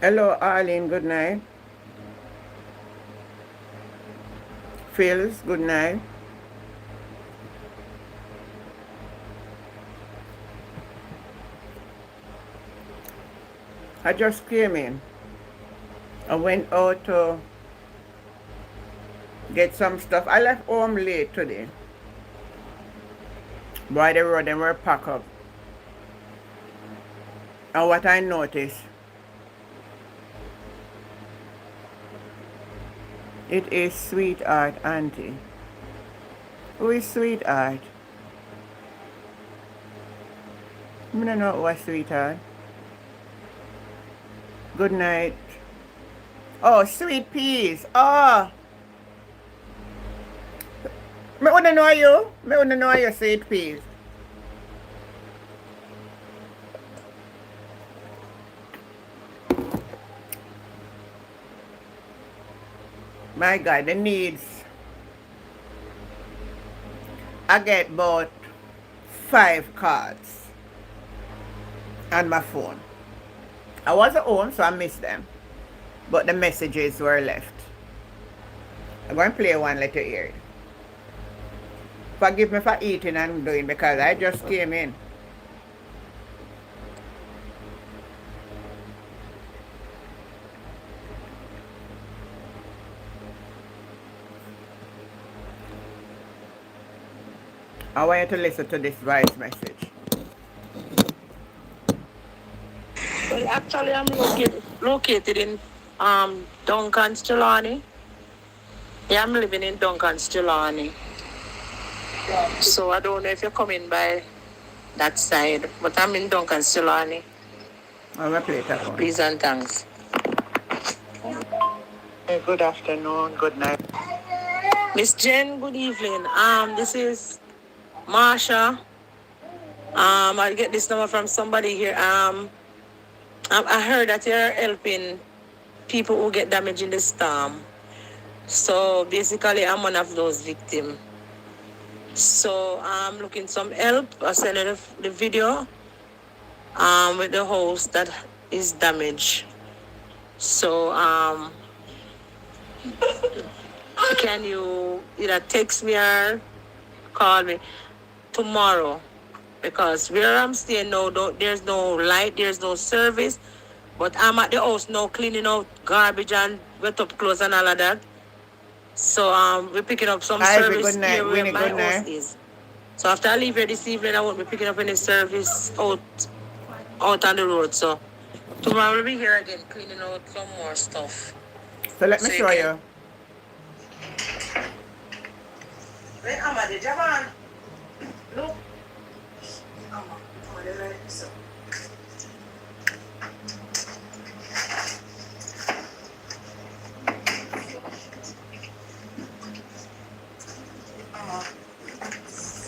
Hello, Arlene. Good night. Phils. Good night. I just came in. I went out to get some stuff. I left home late today. By the road, they were packed up. And what I noticed, it is Sweetheart Auntie. Who is Sweetheart? I don't know what Sweetheart. Good night. Oh, Sweet Peas. Oh, me wanna know you. Me wanna know you, Sweet Peas. My God, the needs. I get about 5 calls on my phone. I wasn't home, so I missed them. But the messages were left. I'm going to play one, let you hear it. Forgive me for eating and doing because I just came in. I want you to listen to this voice message. Well, actually, I'm located in Duncan, Trelawney. Yeah, I'm living in Duncan, Trelawney. So I don't know if you're coming by that side, but I'm in Duncan, Trelawney. I'm going to play that one. Please and thanks. Good afternoon, good night. Miss Jen, good evening. This is Marsha. I get this number from somebody here. I heard that you're helping people who get damaged in the storm. So basically, I'm one of those victims. So I'm looking some help. I sent the video with the house that is damaged. So can you either text me or call me tomorrow? Because where I'm staying now, there's no light, there's no service. But I'm at the house now cleaning out garbage and wet up clothes and all of that. So we're picking up some Ivy, good service night. here where Winnie, my good house night. is. So after I leave here this evening, I won't be picking up any service out on the road. So tomorrow we'll be here again cleaning out some more stuff. So let me So show you. Wait, Amadi, Jaman. Look. Amadi, right so.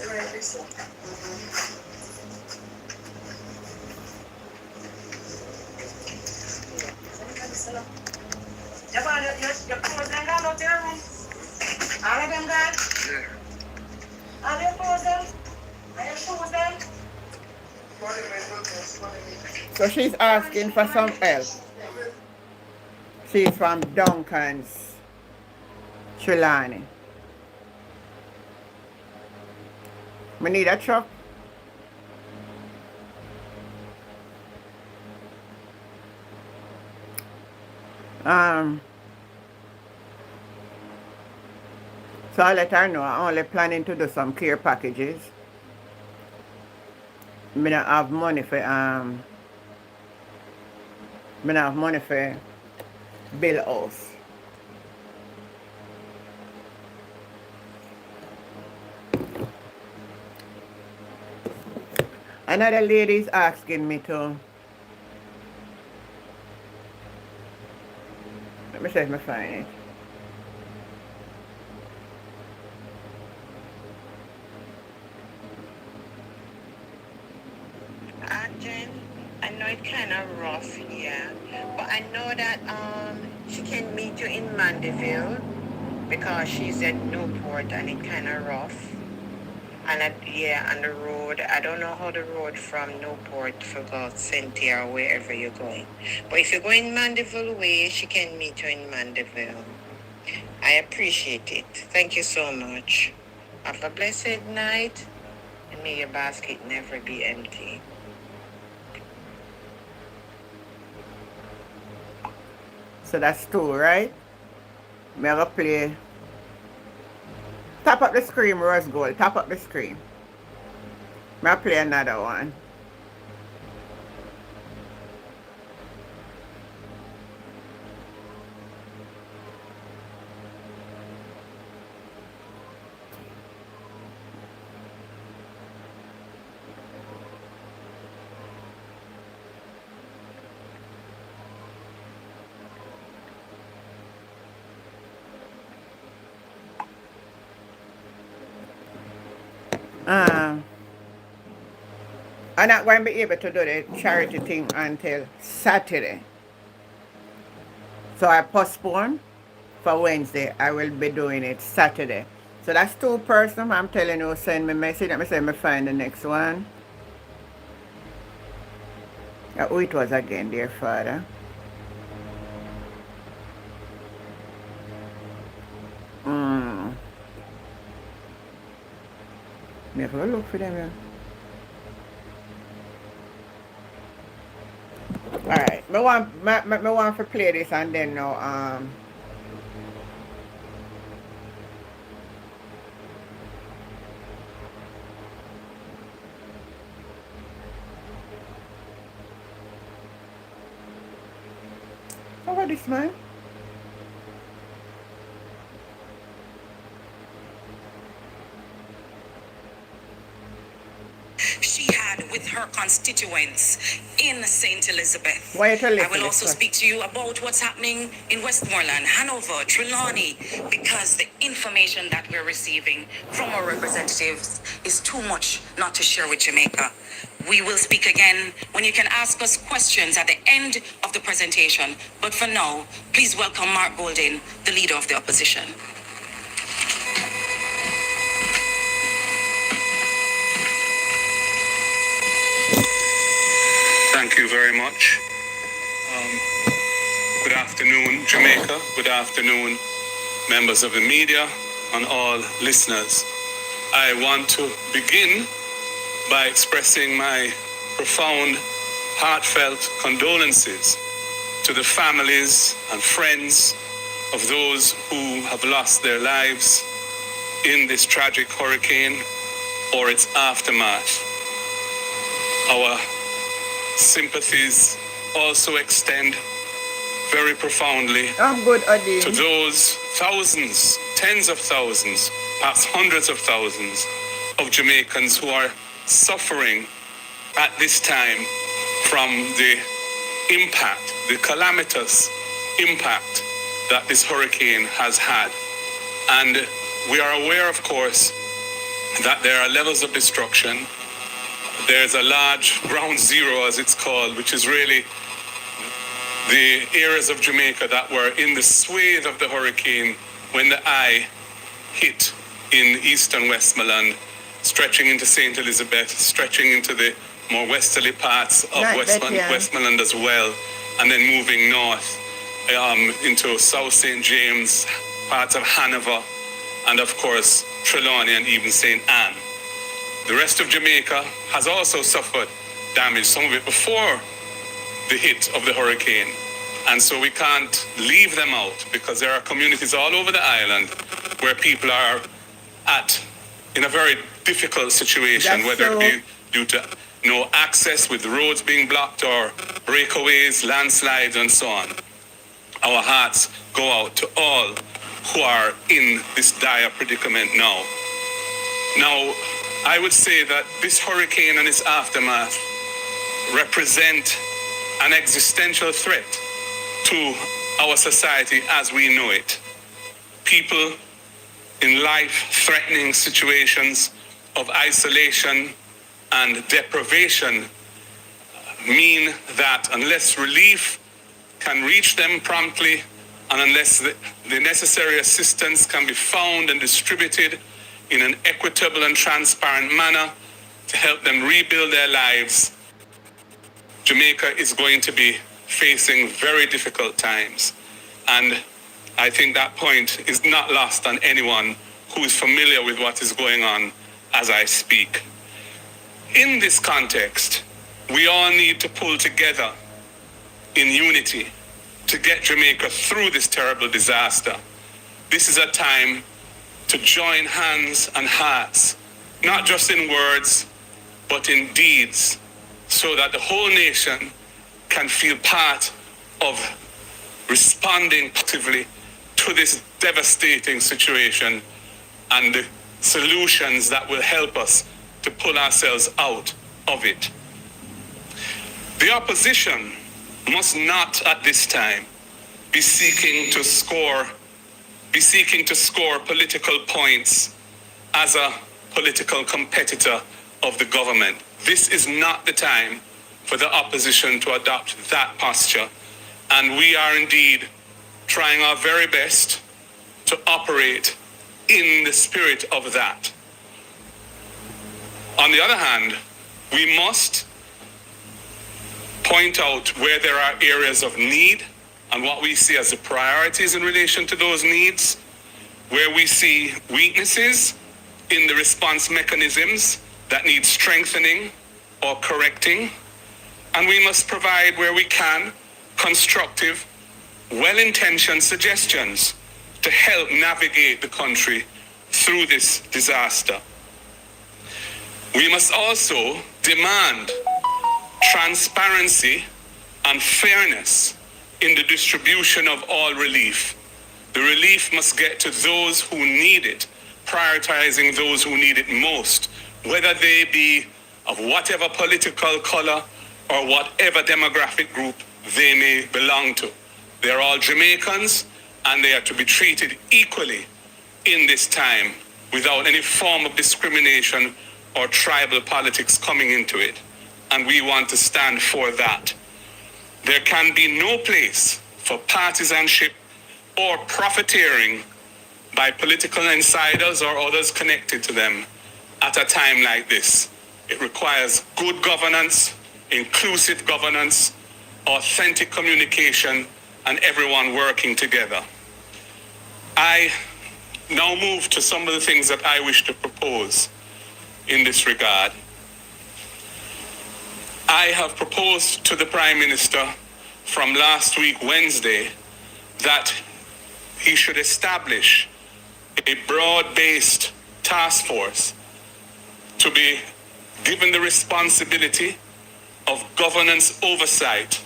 Right so. Japan, your clothes them gone out your room? All of them gone? Yeah. All your clothes them? Are your shoes them? So she's asking for some help. She's from Duncan's, Trelawney. We need a truck. So I let her know I'm only planning to do some care packages. I don't have money for I don't have money for bill house. Another lady is asking me to. Let me see if I find it. Jen, I know it's kind of rough here, but I know that she can meet you in Mandeville because she's at Newport and it's kind of rough. And the road, I don't know how the road from Newport to go Cynthia or wherever you're going. But if you're going Mandeville way, she can meet you in Mandeville. I appreciate it. Thank you so much. Have a blessed night, and may your basket never be empty. So that's two, right? I'm gonna play. Tap up the screen, Rose Gold. Tap up the screen. I'm gonna play another one. I'm not going to be able to do the charity thing until Saturday. So I postpone for Wednesday. I will be doing it Saturday. So that's two persons. I'm telling you, send me a message. Let me say me find the next one. Who it was again, dear Father? Never look for them. Yeah. Alright, I want to play this and then now how about this man? She had with her constituents in St. Elizabeth. Why you tell I will also speak to you about what's happening in Westmoreland, Hanover, Trelawney, because the information that we're receiving from our representatives is too much not to share with Jamaica. We will speak again when you can ask us questions at the end of the presentation. But for now, please welcome Mark Golding, the leader of the opposition. Thank you very much. Good afternoon, Jamaica. Good afternoon, members of the media and all listeners. I want to begin by expressing my profound, heartfelt condolences to the families and friends of those who have lost their lives in this tragic hurricane or its aftermath. Our sympathies also extend very profoundly to those thousands, tens of thousands, perhaps hundreds of thousands of Jamaicans who are suffering at this time from the impact, the calamitous impact that this hurricane has had. And we are aware, of course, that there are levels of destruction. There's a large ground zero, as it's called, which is really the areas of Jamaica that were in the swathe of the hurricane when the eye hit in eastern Westmoreland, stretching into St. Elizabeth, stretching into the more westerly parts of Westmoreland as well, and then moving north into South St. James, parts of Hanover, and of course Trelawney and even St. Anne. The rest of Jamaica has also suffered damage, some of it before the hit of the hurricane. And so we can't leave them out because there are communities all over the island where people are in a very difficult situation, whether it be due to no access with the roads being blocked or breakaways, landslides, and so on. Our hearts go out to all who are in this dire predicament now. Now, I would say that this hurricane and its aftermath represent an existential threat to our society as we know it. People in life-threatening situations of isolation and deprivation mean that unless relief can reach them promptly and unless the necessary assistance can be found and distributed, in an equitable and transparent manner to help them rebuild their lives, Jamaica is going to be facing very difficult times. And I think that point is not lost on anyone who is familiar with what is going on as I speak. In this context, we all need to pull together in unity to get Jamaica through this terrible disaster. This is a time to join hands and hearts, not just in words, but in deeds, so that the whole nation can feel part of responding positively to this devastating situation and the solutions that will help us to pull ourselves out of it. The opposition must not at this time be seeking to score political points as a political competitor of the government. This is not the time for the opposition to adopt that posture, and we are indeed trying our very best to operate in the spirit of that. On the other hand, we must point out where there are areas of need and what we see as the priorities in relation to those needs, where we see weaknesses in the response mechanisms that need strengthening or correcting, and we must provide, where we can, constructive, well-intentioned suggestions to help navigate the country through this disaster. We must also demand transparency and fairness in the distribution of all relief. The relief must get to those who need it, prioritizing those who need it most, whether they be of whatever political color or whatever demographic group they may belong to. They are all Jamaicans, and they are to be treated equally in this time without any form of discrimination or tribal politics coming into it. And we want to stand for that. There can be no place for partisanship or profiteering by political insiders or others connected to them at a time like this. It requires good governance, inclusive governance, authentic communication, and everyone working together. I now move to some of the things that I wish to propose in this regard. I have proposed to the Prime Minister from last week, Wednesday, that he should establish a broad-based task force to be given the responsibility of governance oversight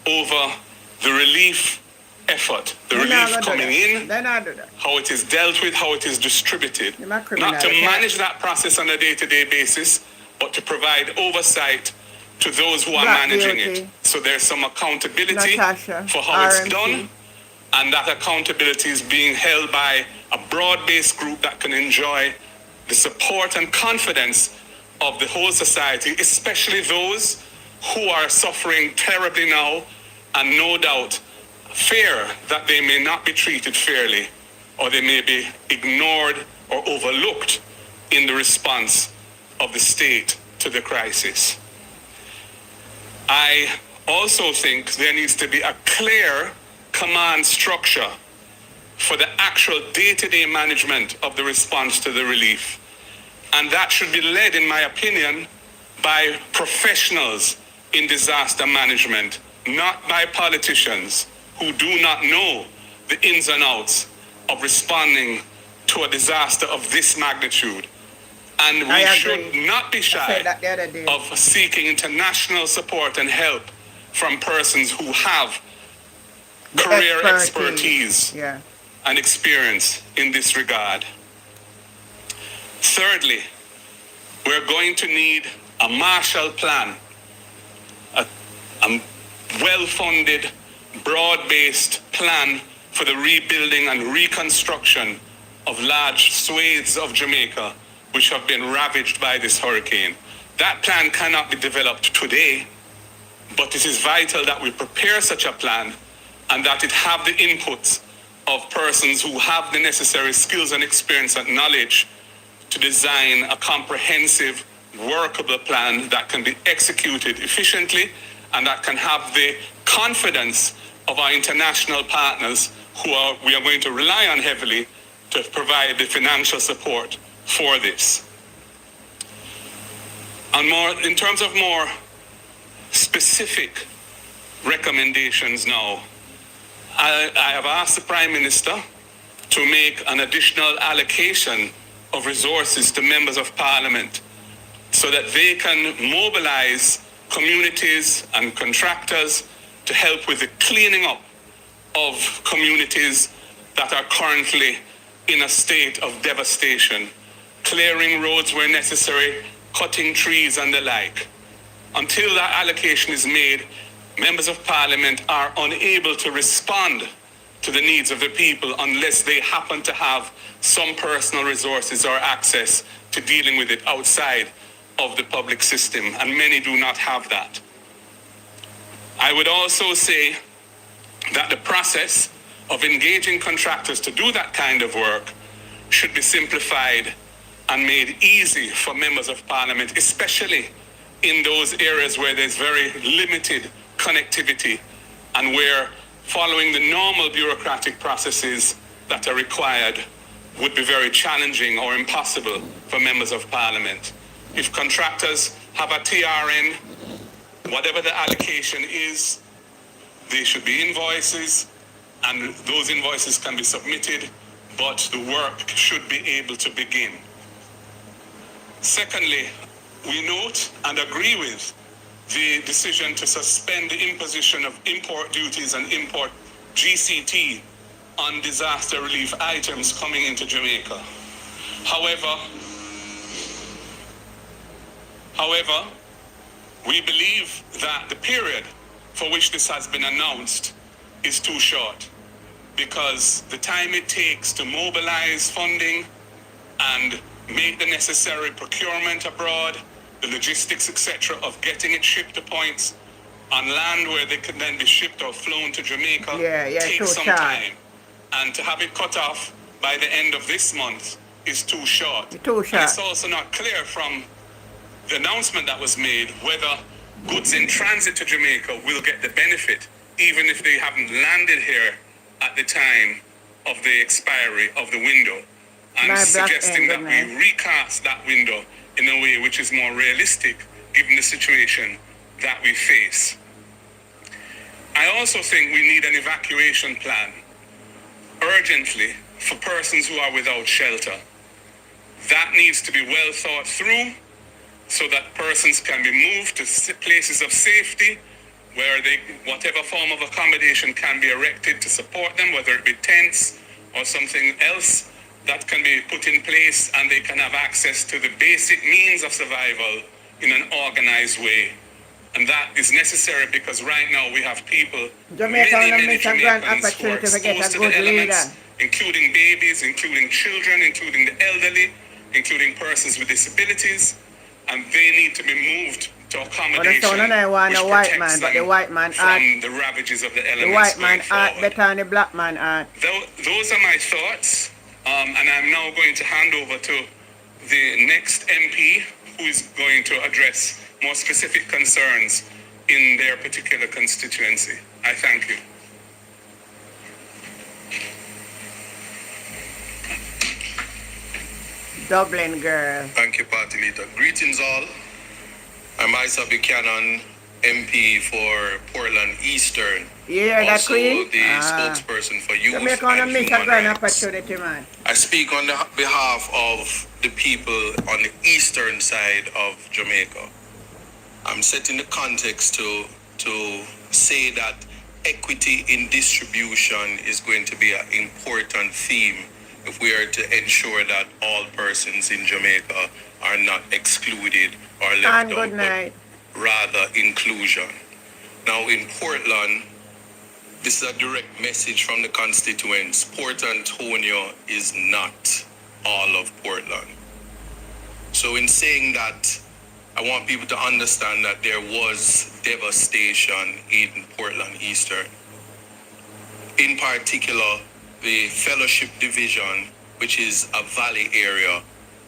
over the relief effort, the relief coming in, how it is dealt with, how it is distributed. Not to manage that process on a day-to-day basis, but to provide oversight to those who are managing it. So there's some accountability for how it's done, and that accountability is being held by a broad-based group that can enjoy the support and confidence of the whole society, especially those who are suffering terribly now and no doubt fear that they may not be treated fairly, or they may be ignored or overlooked in the response of the state to the crisis. I also think there needs to be a clear command structure for the actual day-to-day management of the response to the relief. And that should be led, in my opinion, by professionals in disaster management, not by politicians who do not know the ins and outs of responding to a disaster of this magnitude. And we should not be shy of seeking international support and help from persons who have career expertise and experience in this regard. Thirdly, we're going to need a Marshall Plan, a well-funded, broad-based plan for the rebuilding and reconstruction of large swathes of Jamaica which have been ravaged by this hurricane. That plan cannot be developed today, but it is vital that we prepare such a plan and that it have the inputs of persons who have the necessary skills and experience and knowledge to design a comprehensive, workable plan that can be executed efficiently and that can have the confidence of our international partners we are going to rely on heavily to provide the financial support for this. And in terms of more specific recommendations now, I have asked the Prime Minister to make an additional allocation of resources to members of Parliament so that they can mobilize communities and contractors to help with the cleaning up of communities that are currently in a state of devastation, clearing roads where necessary, cutting trees and the like. Until that allocation is made, members of Parliament are unable to respond to the needs of the people unless they happen to have some personal resources or access to dealing with it outside of the public system, and many do not have that. I would also say that the process of engaging contractors to do that kind of work should be simplified and made easy for members of Parliament, especially in those areas where there's very limited connectivity and where following the normal bureaucratic processes that are required would be very challenging or impossible for members of Parliament. If contractors have a TRN, whatever the allocation is, there should be invoices, and those invoices can be submitted, but the work should be able to begin. Secondly, we note and agree with the decision to suspend the imposition of import duties and import GCT on disaster relief items coming into Jamaica. However, we believe that the period for which this has been announced is too short, because the time it takes to mobilize funding and make the necessary procurement abroad, the logistics, etc., of getting it shipped to points on land where they can then be shipped or flown to Jamaica takes some time. And to have it cut off by the end of this month is too short. It's also not clear from the announcement that was made whether goods in transit to Jamaica will get the benefit, even if they haven't landed here at the time of the expiry of the window. I'm suggesting that we recast that window in a way which is more realistic, given the situation that we face. I also think we need an evacuation plan urgently for persons who are without shelter. That needs to be well thought through so that persons can be moved to places of safety where whatever form of accommodation can be erected to support them, whether it be tents or something else that can be put in place, and they can have access to the basic means of survival in an organized way. And that is necessary because right now we have people, many Jamaicans who are exposed to the elements, including babies, including children, including the elderly, including persons with disabilities, and they need to be moved to accommodation which protects them from the ravages of the elements. The white man art better than the black man art. Those are my thoughts, and I'm now going to hand over to the next MP who is going to address more specific concerns in their particular constituency. I thank you. Dublin girl. Thank you, Party Leader. Greetings all. I'm Isa Buchanan, MP for Portland Eastern. Yeah, that's also the spokesperson for youth and human rights. I speak on the behalf of the people on the eastern side of Jamaica. I'm setting the context to say that equity in distribution is going to be an important theme if we are to ensure that all persons in Jamaica are not excluded or left out, but rather inclusion. Now in Portland, this is a direct message from the constituents. Port Antonio is not all of Portland. So in saying that, I want people to understand that there was devastation in Portland Eastern. In particular, the Fellowship Division, which is a valley area,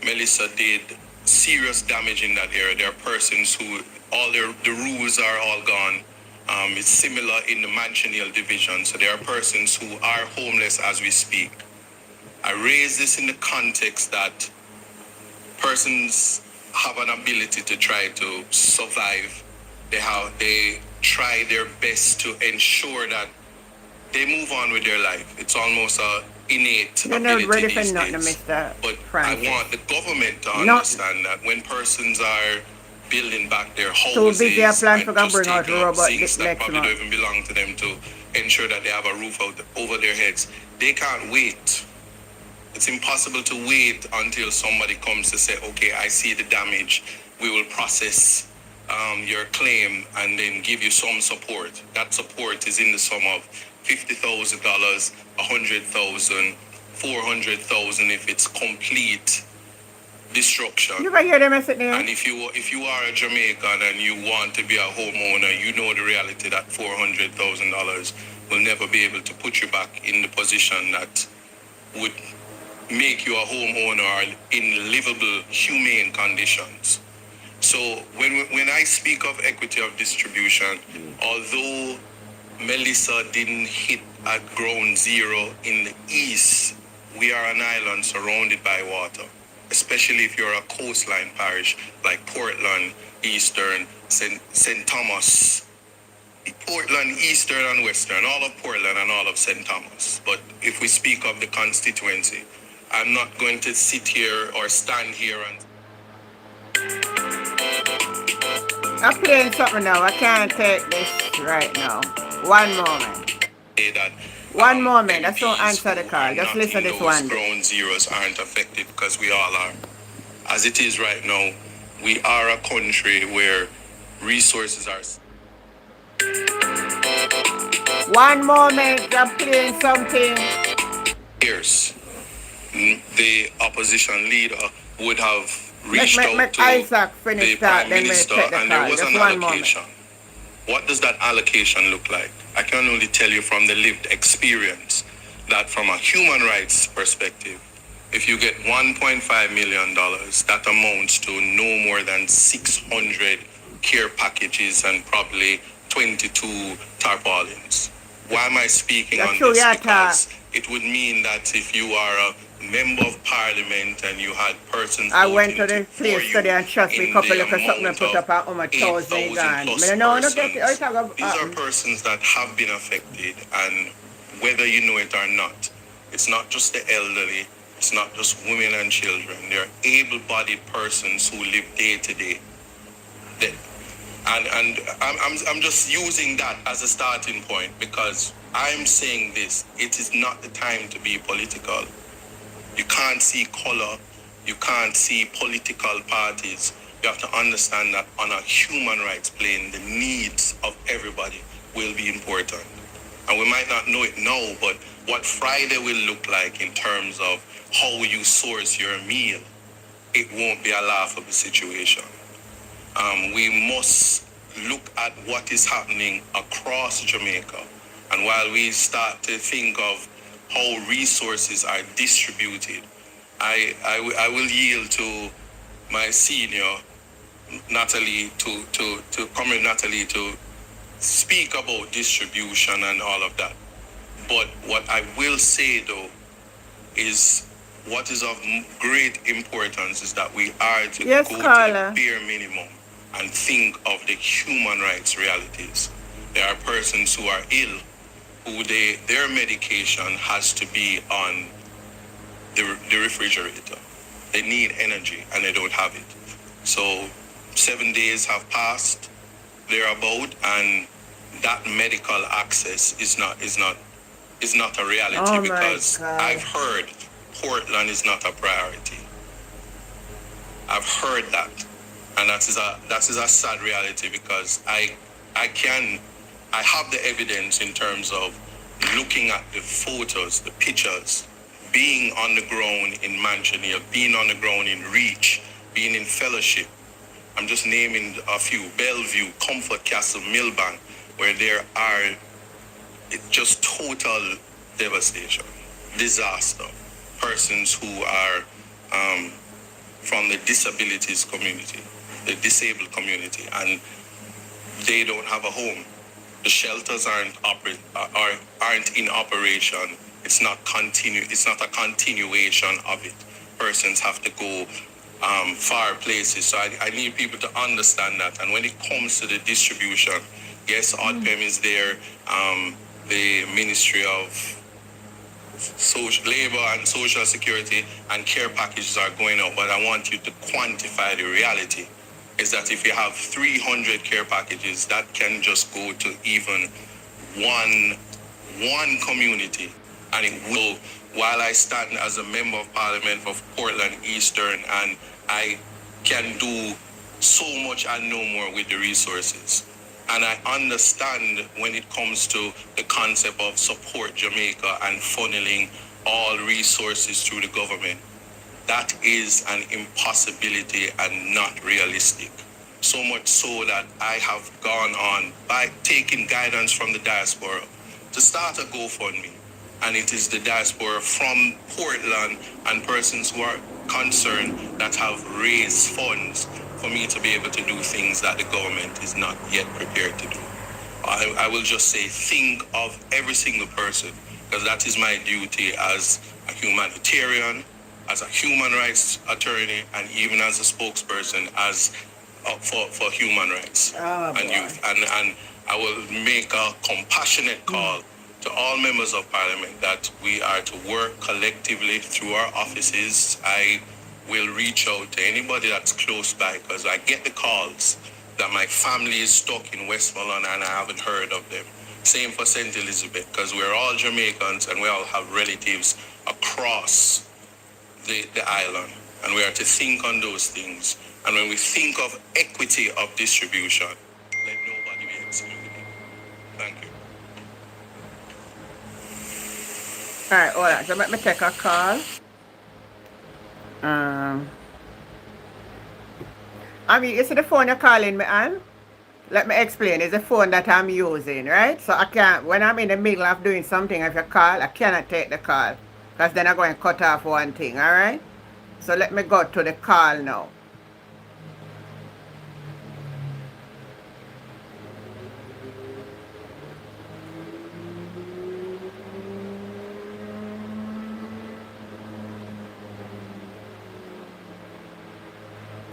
Melissa did serious damage in that area. There are persons who the rules are all gone. It's similar in the Manchaniel division. So there are persons who are homeless as we speak. I raise this in the context that persons have an ability to try to survive. They try their best to ensure that they move on with their life. It's almost a innate ability these days. But I want the government to understand that when persons are building back their houses and just taking up things that probably don't even belong to them to ensure that they have a roof over their heads, they can't wait. It's impossible to wait until somebody comes to say, okay, I see the damage. We will process your claim and then give you some support. That support is in the sum of $50,000, $100,000, $400,000 if it's complete destruction. You can hear them sitting there. And if you are a Jamaican and you want to be a homeowner, you know the reality that $400,000 will never be able to put you back in the position that would make you a homeowner in livable, humane conditions. So when I speak of equity of distribution, although Melissa didn't hit at ground zero in the east, we are an island surrounded by water, especially if you're a coastline parish like Portland, Eastern, St. Thomas, Portland, Eastern and Western, all of Portland and all of St. Thomas. But if we speak of the constituency, I'm not going to sit here or stand here and... I'm playing something now. I can't take this right now. One moment. One moment. That's don't answer the call. Just listen to this one. Ground zeros aren't affected because we all are. As it is right now, we are a country where resources are... One moment. I'm playing something. Years. The opposition leader would have reached out to Isaac the Prime Minister and there was an allocation. What does that allocation look like? I can only tell you from the lived experience that from a human rights perspective, if you get $1.5 million, that amounts to no more than 600 care packages and probably 22 tarpaulins. Why am I speaking on this? Because it would mean that if you are a member of parliament and you had persons... I went to the place today and trust me, a couple of something and put up on my 1,000 grand. These are persons that have been affected, and whether you know it or not, it's not just the elderly, it's not just women and children. They're able-bodied persons who live day to day. And I'm just using that as a starting point because I'm saying this. It is not the time to be political. You can't see color. You can't see political parties. You have to understand that on a human rights plane, the needs of everybody will be important. And we might not know it now, but what Friday will look like in terms of how you source your meal, it won't be a laughable situation. We must look at what is happening across Jamaica. And while we start to think of how resources are distributed, I will yield to my senior, Natalie, Comrade Natalie, to speak about distribution and all of that. But what I will say, though, is what is of great importance is that we are to go to the bare minimum and think of the human rights realities. There are persons who are ill, who their medication has to be on the refrigerator. They need energy and they don't have it. So 7 days have passed thereabout, and that medical access is not a reality because I've heard Portland is not a priority. I've heard that. And that is a sad reality because I have the evidence in terms of looking at the photos, the pictures, being on the ground in Manchaniel, being on the ground in Reach, being in Fellowship. I'm just naming a few: Bellevue, Comfort Castle, Millbank, where there are just total devastation, disaster. Persons who are from the disabilities community, the disabled community, and they don't have a home. The shelters aren't in operation. It's not a continuation of it. Persons have to go far places. So I need people to understand that. And when it comes to the distribution, yes, ODPEM is there. The Ministry of Labor and Social Security and care packages are going out. But I want you to quantify the reality. Is that if you have 300 care packages, that can just go to even one community. And it will, while I stand as a member of parliament of Portland Eastern, and I can do so much and no more with the resources. And I understand when it comes to the concept of support Jamaica and funneling all resources through the government. That is an impossibility and not realistic. So much so that I have gone on by taking guidance from the diaspora to start a GoFundMe. And it is the diaspora from Portland and persons who are concerned that have raised funds for me to be able to do things that the government is not yet prepared to do. I will just say, think of every single person, because that is my duty as a humanitarian, as a human rights attorney, and even as a spokesperson for human rights and youth. And I will make a compassionate call to all members of parliament that we are to work collectively through our offices. I will reach out to anybody that's close by, because I get the calls that my family is stuck in Westmoreland and I haven't heard of them. Same for St. Elizabeth, because we're all Jamaicans and we all have relatives across the island, and we are to think on those things. And when we think of equity of distribution, let nobody be excluded. Thank you. All right, hold on. So let me take a call. I mean, you see the phone you're calling me on? Let me explain. It's a phone that I'm using, right? So I can't, when I'm in the middle of doing something, if you call, I cannot take the call, because then I'm going to cut off one thing, all right? So let me go to the call now.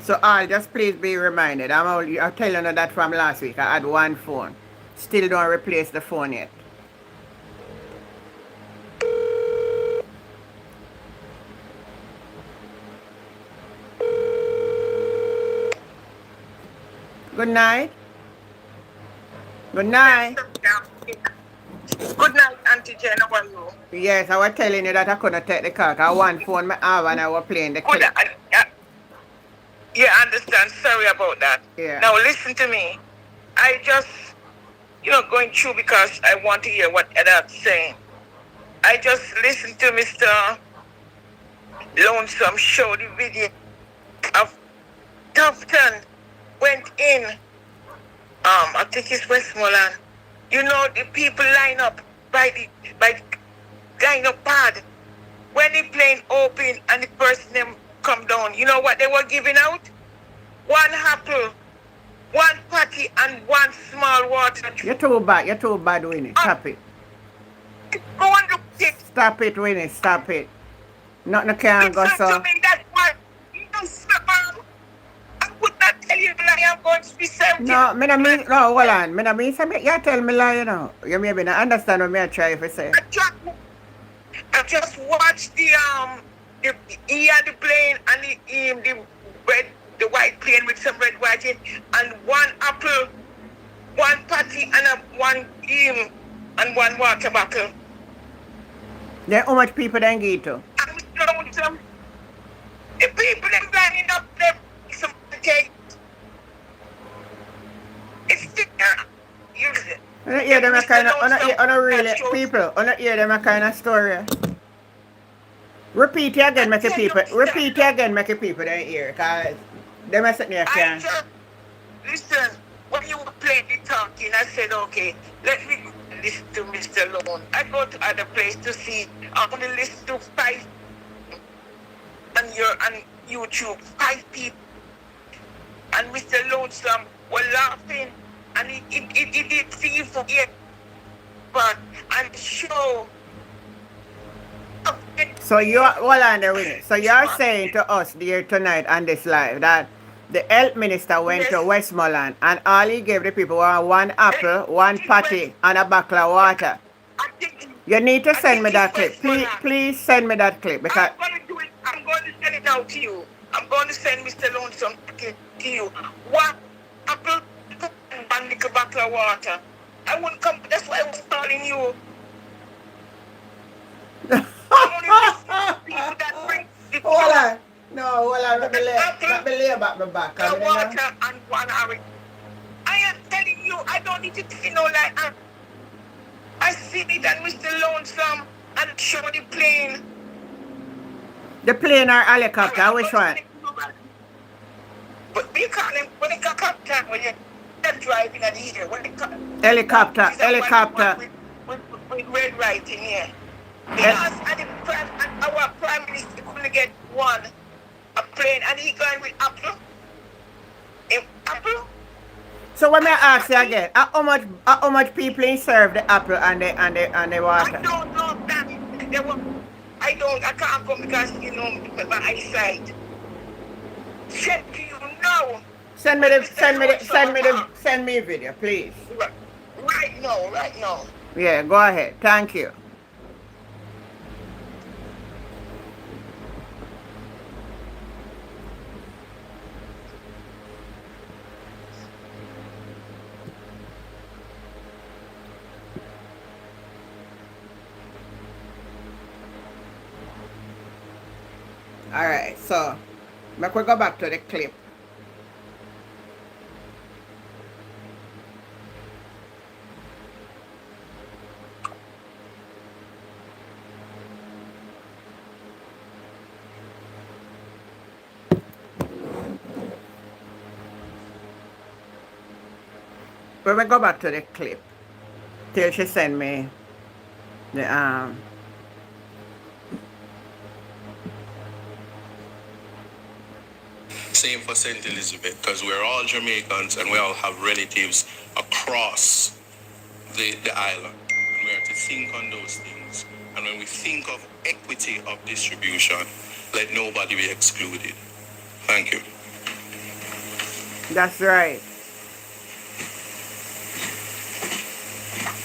So all, just please be reminded. I'm telling you that from last week. I had one phone. Still don't replace the phone yet. Good night. Good night. Good night, Auntie Jen. How are you? Yes, I was telling you that I couldn't take the call. I one phone I have and I was playing the clip. Yeah, I understand. Sorry about that. Yeah. Now listen to me. I just, going through because I want to hear what Edard's saying. I just listened to Mr. Lonesome show the video of Tufton went in. I think it's Westmoreland. The people line up by line up pad. When the plane open and the person them come down, you know what they were giving out? 1 apple, 1 patty, and 1 small water. You're too bad, Winnie. Stop it. Go and look at it. Stop it, Winnie. Stop it. Nothing can go so. To me, that's why. I would not tell you that I am going to be 70. No, hold on. You tell me lie, you know. You maybe not understand what me I try to say. I just watched he had the plane and the white plane with some red whiting and 1 apple, 1 patty and 1 water bottle. Then how much people then give to? The people them lining up them some cake. It's there. Use it. I don't hear them a kind of, people, I don't hear them a kind of story. Repeat it again, make the people don't hear, because they must sit near can. Listen, when you were playing the talking, I said, okay, let me listen to Mr. Lone. I go to other place to see, I'm going to listen to 5, and YouTube, 5 people, and Mr. Lonesome were laughing, and it did feel for you, but and show. So you're hold on there with it. So you're saying to us here tonight on this live that the health minister went to Westmoreland and all he gave the people were one apple, one patty, and a bottle of water. You need to send me that clip. Please send me that clip because I'm going to do it. I'm going to send it out to you. I'm going to send Mr. Lonesome to you. One apple and one little bottle of water. I wouldn't come. That's why I was calling you. People that bring the hold on. No, hold on. Let me lay back my back. The water and one orange. I am telling you, I don't need to see no like that. I see it and Mr. Lonesome and show the plane. The plane or helicopter? Which one? But we call him when it's helicopter when you're driving at the air. Helicopter. With red writing here. Because our prime minister couldn't get a plane, and he going with apple. Apple. So let me ask you again, how much people in serve the apple and the water? I don't know that. I can't come because my eyesight. Send to you now. Send me a video, please. Right now. Yeah, go ahead. Thank you. Alright, so make we go back to the clip. But we go back to the clip till she send me the Same for St. Elizabeth, because we're all Jamaicans and we all have relatives across the island. And we have to think on those things. And when we think of equity of distribution, let nobody be excluded. Thank you. That's right.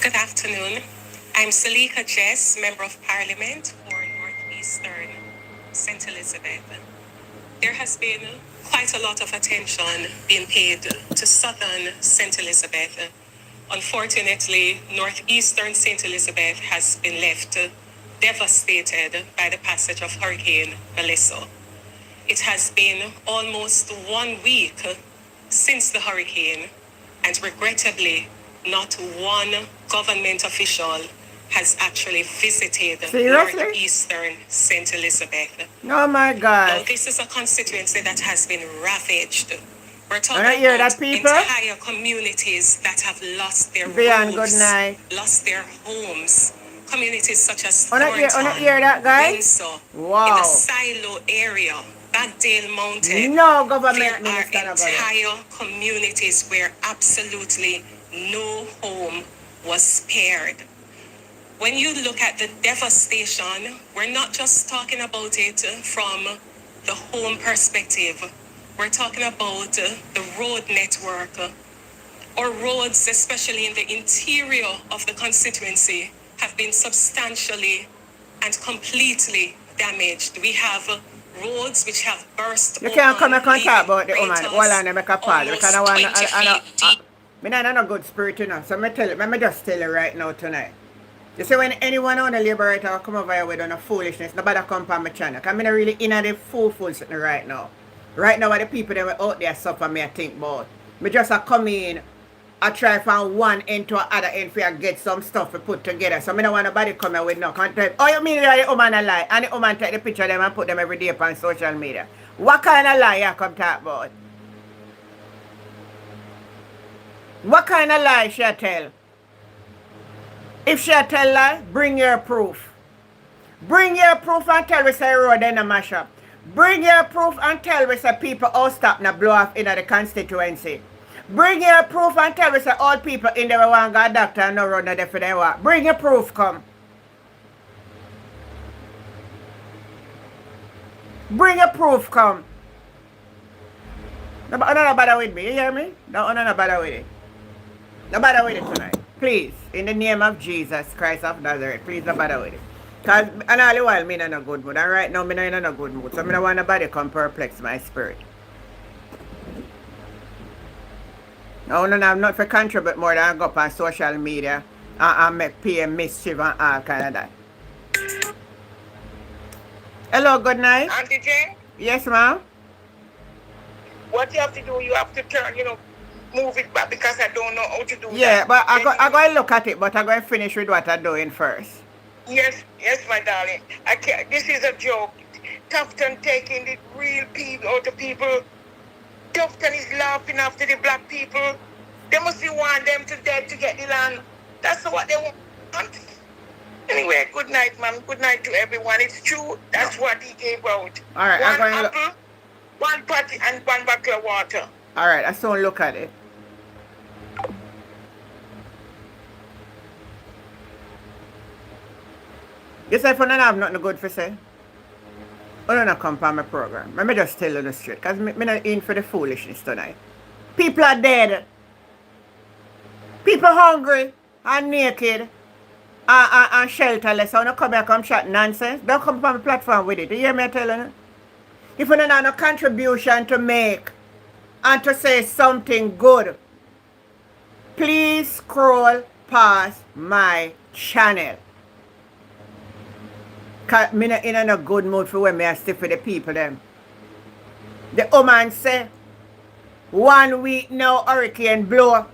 Good afternoon. I'm Salika Jess, Member of Parliament for Northeastern St. Elizabeth. There has been quite a lot of attention being paid to Southern St. Elizabeth. Unfortunately, Northeastern St. Elizabeth has been left devastated by the passage of Hurricane Melissa. It has been almost 1 week since the hurricane, and regrettably, not one government official has actually visited Northeastern St. Elizabeth. Oh my God. Now, this is a constituency that has been ravaged. We're talking about entire communities that have lost their roofs, lost their homes. Communities such as Thornton, Windsor, in the Silo area, Bagdale Mountain. No government there are entire communities where absolutely no home was spared. When you look at the devastation, we're not just talking about it from the home perspective. We're talking about the road network, or roads, especially in the interior of the constituency, have been substantially and completely damaged. We have roads which have burst. You can't come and talk about the woman while I make a pause because I don't know good spirit enough. So let me just tell you right now tonight. You see, when anyone on the Liberator come over here with on a foolishness, nobody come on my channel. Because I'm not really in the fool sitting right now. Right now, the people that were out there suffer me, I think about. Me just come in, I try from one end to other end for get some stuff to put together. So I don't want nobody come here with no content. Oh, you mean that the woman a lie? And the woman take the picture of them and put them every day on social media. What kind of lie you come talk about? What kind of lie she tell? If she tell lie, bring your proof. Bring your proof and tell us the road in a mash up. Bring your proof and tell us that people all stop now blow off in the constituency. Bring your proof and tell us that all people in there want to go doctor and no run there for their work. Bring your proof, come. Bring your proof, come. No bother with me, you hear me? No bother with it. No bother with it tonight. Please, in the name of Jesus Christ of Nazareth, please no bother with it. Because and all the while, I'm in a good mood. And right now, I'm in a good mood. So I don't want nobody come perplex my spirit. No, I'm not for contribute more than go up on social media and make PM mischief and all kind of that. Hello, good night. Auntie Jane? Yes, ma'am? What you have to do, you have to turn, move it back because I don't know how to do that. Yeah, but I'm going to look at it, but I'm going to finish with what I'm doing first. Yes, my darling. I can't. This is a joke. Tufton taking the real people out of people. Tufton is laughing after the black people. They must be want them to dead to get the land. That's what they want. Anyway, good night, ma'am. Good night to everyone. It's true. That's what he gave out. All right, one apple, one patty, and one bottle of water. All right, I saw look at it. You say if I don't have nothing good for say, I don't come for my program. Let me just tell you the straight, because I'm not in for the foolishness tonight. People are dead. People hungry and naked and shelterless. So I don't come here come chat nonsense. Don't come from my platform with it. You hear me telling you? If you don't have no contribution to make and to say something good, please scroll past my channel. Because I'm not in a good mood for when I stick for the people them. The woman say, 1 week now hurricane blow.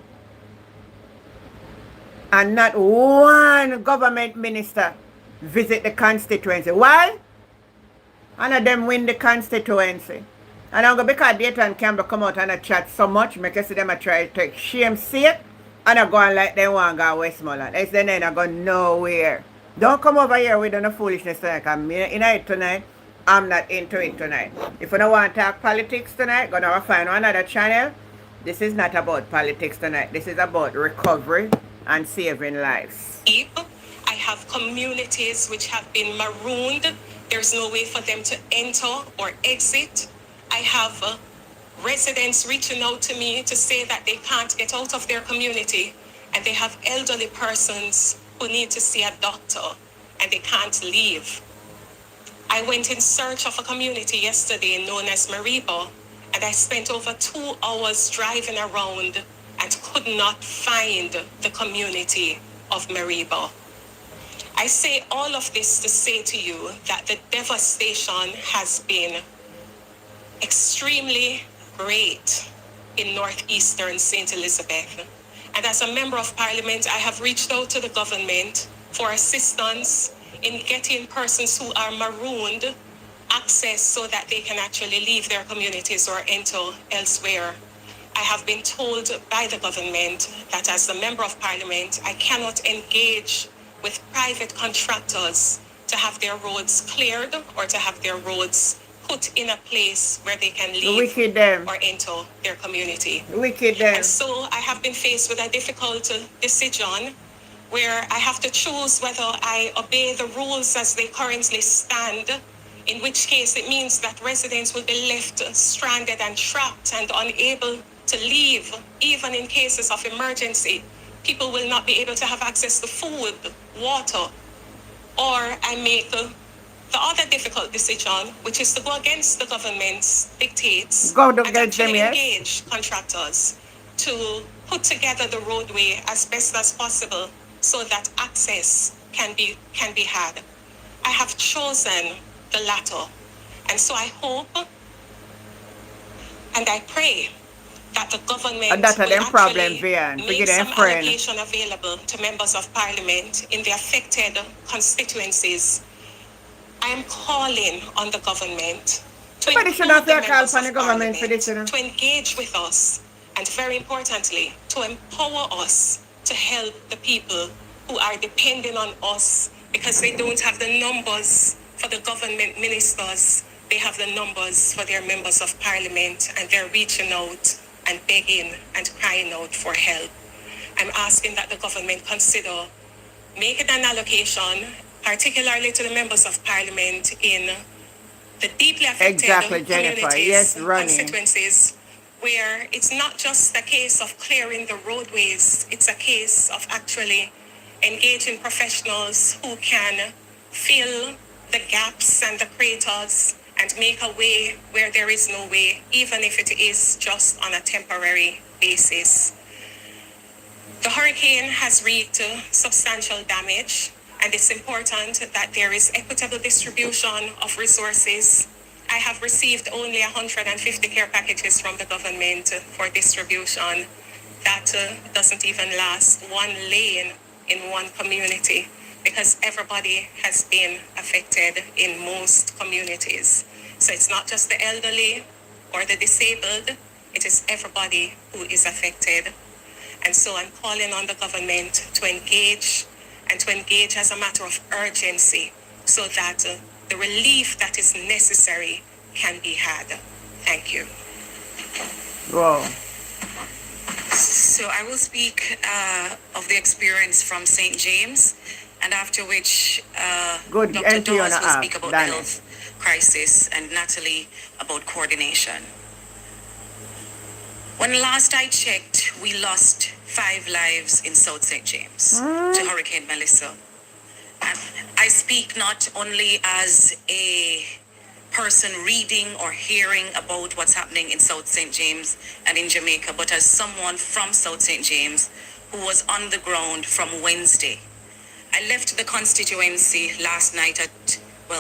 And not one government minister visit the constituency. Why? None of them win the constituency. And I'm going to because Dayton and Campbell come out and I chat so much, make you see them I try to take shame sake, and I go on like they want to go Westmoreland. It's then I go nowhere. Don't come over here with no foolishness tonight, because I'm in it tonight. I'm not into it tonight. If you don't want to talk politics tonight, go to find another channel. This is not about politics tonight. This is about recovery and saving lives. I have communities which have been marooned. There's no way for them to enter or exit. I have residents reaching out to me to say that they can't get out of their community, and they have elderly persons who need to see a doctor and they can't leave. I went in search of a community yesterday known as Maribo, and I spent over 2 hours driving around and could not find the community of Maribo. I say all of this to say to you that the devastation has been extremely great in northeastern St. Elizabeth. And as a member of parliament, I have reached out to the government for assistance in getting persons who are marooned access so that they can actually leave their communities or enter elsewhere. I have been told by the government that as a member of parliament, I cannot engage with private contractors to have their roads cleared or to have their roads put in a place where they can leave or enter their community. And so I have been faced with a difficult decision where I have to choose whether I obey the rules as they currently stand, in which case it means that residents will be left stranded and trapped and unable to leave, even in cases of emergency. People will not be able to have access to food, water, or I make the other difficult decision, which is to go against the government's dictates and actually engage contractors to put together the roadway as best as possible so that access can be had. I have chosen the latter, and so I hope and I pray that the government will actually make some allocation available to members of parliament in the affected constituencies. I am calling on the government to include the members of parliament to engage with us, and very importantly, to empower us to help the people who are depending on us because they don't have the numbers for the government ministers They have the numbers for their members of parliament, and they're reaching out and begging and crying out for help. I'm asking that the government consider making an allocation, particularly to the members of parliament in the deeply affected communities and constituencies, where it's not just a case of clearing the roadways, it's a case of actually engaging professionals who can fill the gaps and the craters and make a way where there is no way, even if it is just on a temporary basis. The hurricane has wreaked substantial damage, and it's important that there is equitable distribution of resources. I have received only 150 care packages from the government for distribution. That doesn't even last one lane in one community, because everybody has been affected in most communities. So it's not just the elderly or the disabled, it is everybody who is affected. And so I'm calling on the government to engage, and to engage as a matter of urgency, so that the relief that is necessary can be had. Thank you. Wow. So I will speak of the experience from St. James, and after which Dr. Dawes will speak about the health crisis, and Natalie about coordination. When last I checked, we lost 5 lives in South St. James to Hurricane Melissa. And I speak not only as a person reading or hearing about what's happening in South St. James and in Jamaica, but as someone from South St. James who was on the ground from Wednesday. I left the constituency last night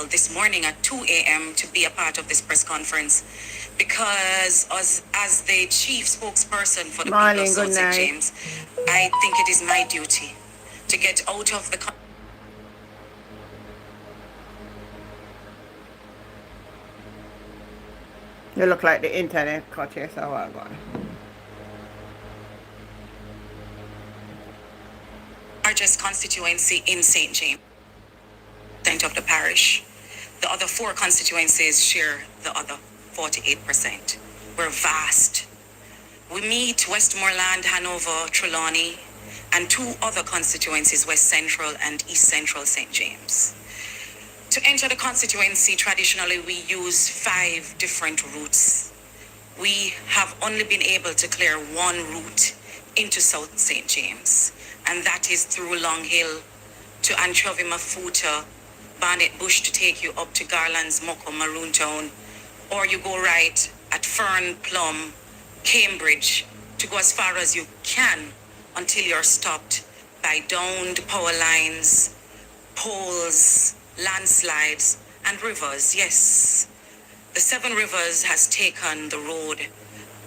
this morning at 2 a.m. to be a part of this press conference, because as the chief spokesperson for the people of South St. James, I think it is my duty to get out of the You look like the internet cut you, so I'm going. Largest constituency in St. James, of the parish. The other 4 constituencies share the other 48%. We're vast. We meet Westmoreland, Hanover, Trelawney, and 2 other constituencies, West Central and East Central St. James. To enter the constituency, traditionally we use 5 different routes. We have only been able to clear 1 route into South St. James, and that is through Long Hill to Anchovy, Mafuta, Barnet Bush to take you up to Garland's, Moko, Maroontown, or you go right at Fern, Plum, Cambridge to go as far as you can until you're stopped by downed power lines, poles, landslides, and rivers. Yes, the 7 Rivers has taken the road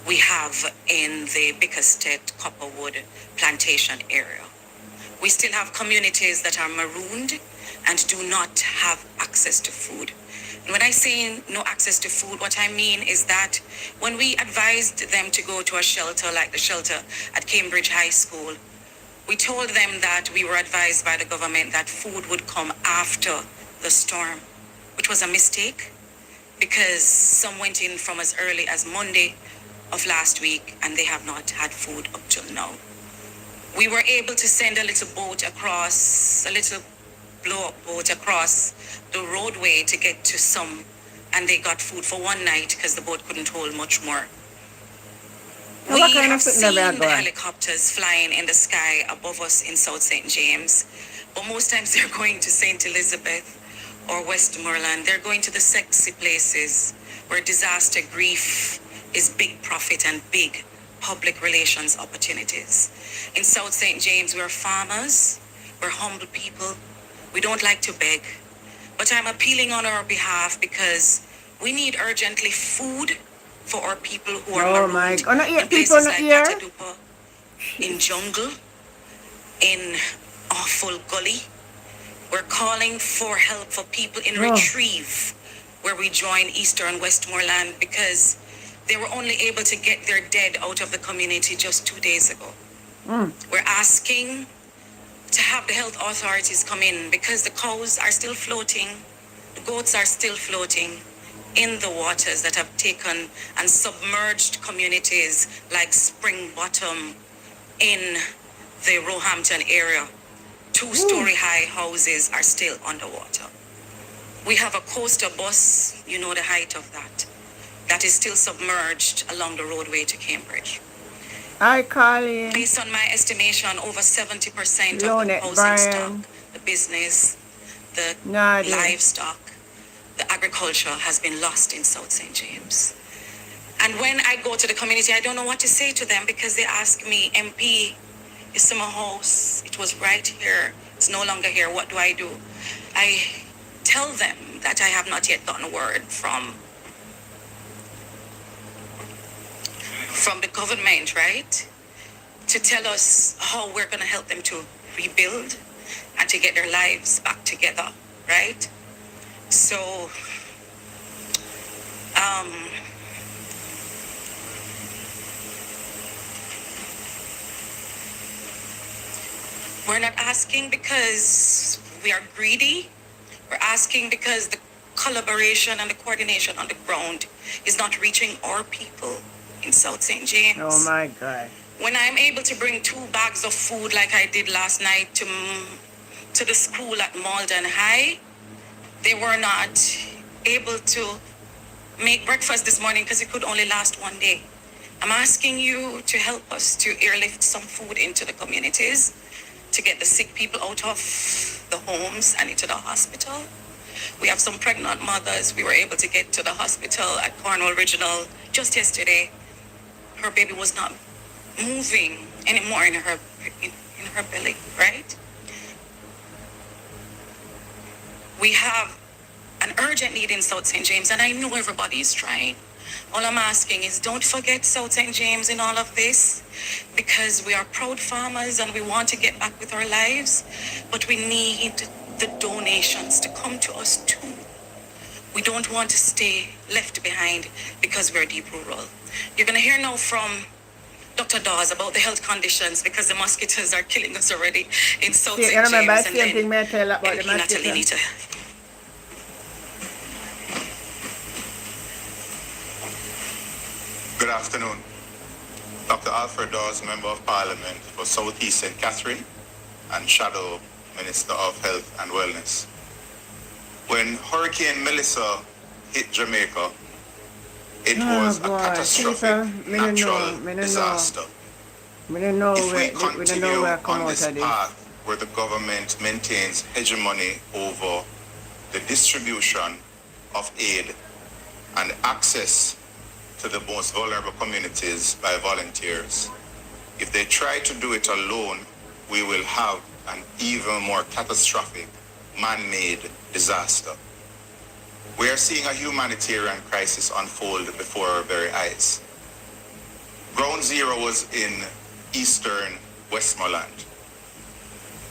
we have in the Bickerstead Copperwood plantation area. We still have communities that are marooned and do not have access to food. And when I say no access to food, what I mean is that when we advised them to go to a shelter like the shelter at Cambridge High School, we told them that we were advised by the government that food would come after the storm, which was a mistake, because some went in from as early as Monday of last week and they have not had food up till now. We were able to send a little boat across, a little blow-up boat across the roadway to get to some, and they got food for 1 night because the boat couldn't hold much more. We have seen the helicopters flying in the sky above us in South St. James, but most times they're going to St. Elizabeth or Westmoreland. They're going to the sexy places where disaster grief is big profit and big public relations opportunities. In South St. James, we're farmers, we're humble people, we don't like to beg, but I'm appealing on our behalf because we need urgently food for our people who are marooned in places like Katadupa, in Jungle, in Awful Gully. We're calling for help for people in Retrieve, where we join Eastern Westmoreland, because they were only able to get their dead out of the community just 2 days ago. We're asking to have the health authorities come in because the cows are still floating, the goats are still floating in the waters that have taken and submerged communities like Spring Bottom in the Roehampton area. 2-story high houses are still underwater. We have a coaster bus, you know the height of that is still submerged along the roadway to Cambridge. I call you. Based on my estimation, over 70% of the housing stock, the business, the livestock, the agriculture has been lost in South St. James. And when I go to the community, I don't know what to say to them because they ask me, MP, you see my house, it was right here, it's no longer here, what do I do? I tell them that I have not yet gotten word from the government, right? To tell us how we're going to help them to rebuild and to get their lives back together, right? So, we're not asking because we are greedy. We're asking because the collaboration and the coordination on the ground is not reaching our people in South St. James. Oh my God. When I'm able to bring 2 bags of food like I did last night to the school at Malden High, they were not able to make breakfast this morning because it could only last one day. I'm asking you to help us to airlift some food into the communities, to get the sick people out of the homes and into the hospital. We have some pregnant mothers we were able to get to the hospital at Cornwall Regional just yesterday. Her baby was not moving anymore in her belly, right? We have an urgent need in South St. James, and I know everybody is trying. All I'm asking is don't forget South St. James in all of this, because we are proud farmers and we want to get back with our lives, but we need the donations to come to us too. We don't want to stay left behind because we're deep rural. You're going to hear now from Dr. Dawes about the health conditions because the mosquitoes are killing us already in South St. James. And then Natalie need to... Good afternoon. Dr. Alfred Dawes, Member of Parliament for South East St. Catherine and Shadow Minister of Health and Wellness. When Hurricane Melissa hit Jamaica, it was a catastrophic natural disaster. If we continue on this path where the government maintains hegemony over the distribution of aid and access to the most vulnerable communities by volunteers, if they try to do it alone, we will have an even more catastrophic man-made disaster. We are seeing a humanitarian crisis unfold before our very eyes. Ground Zero was in eastern Westmoreland,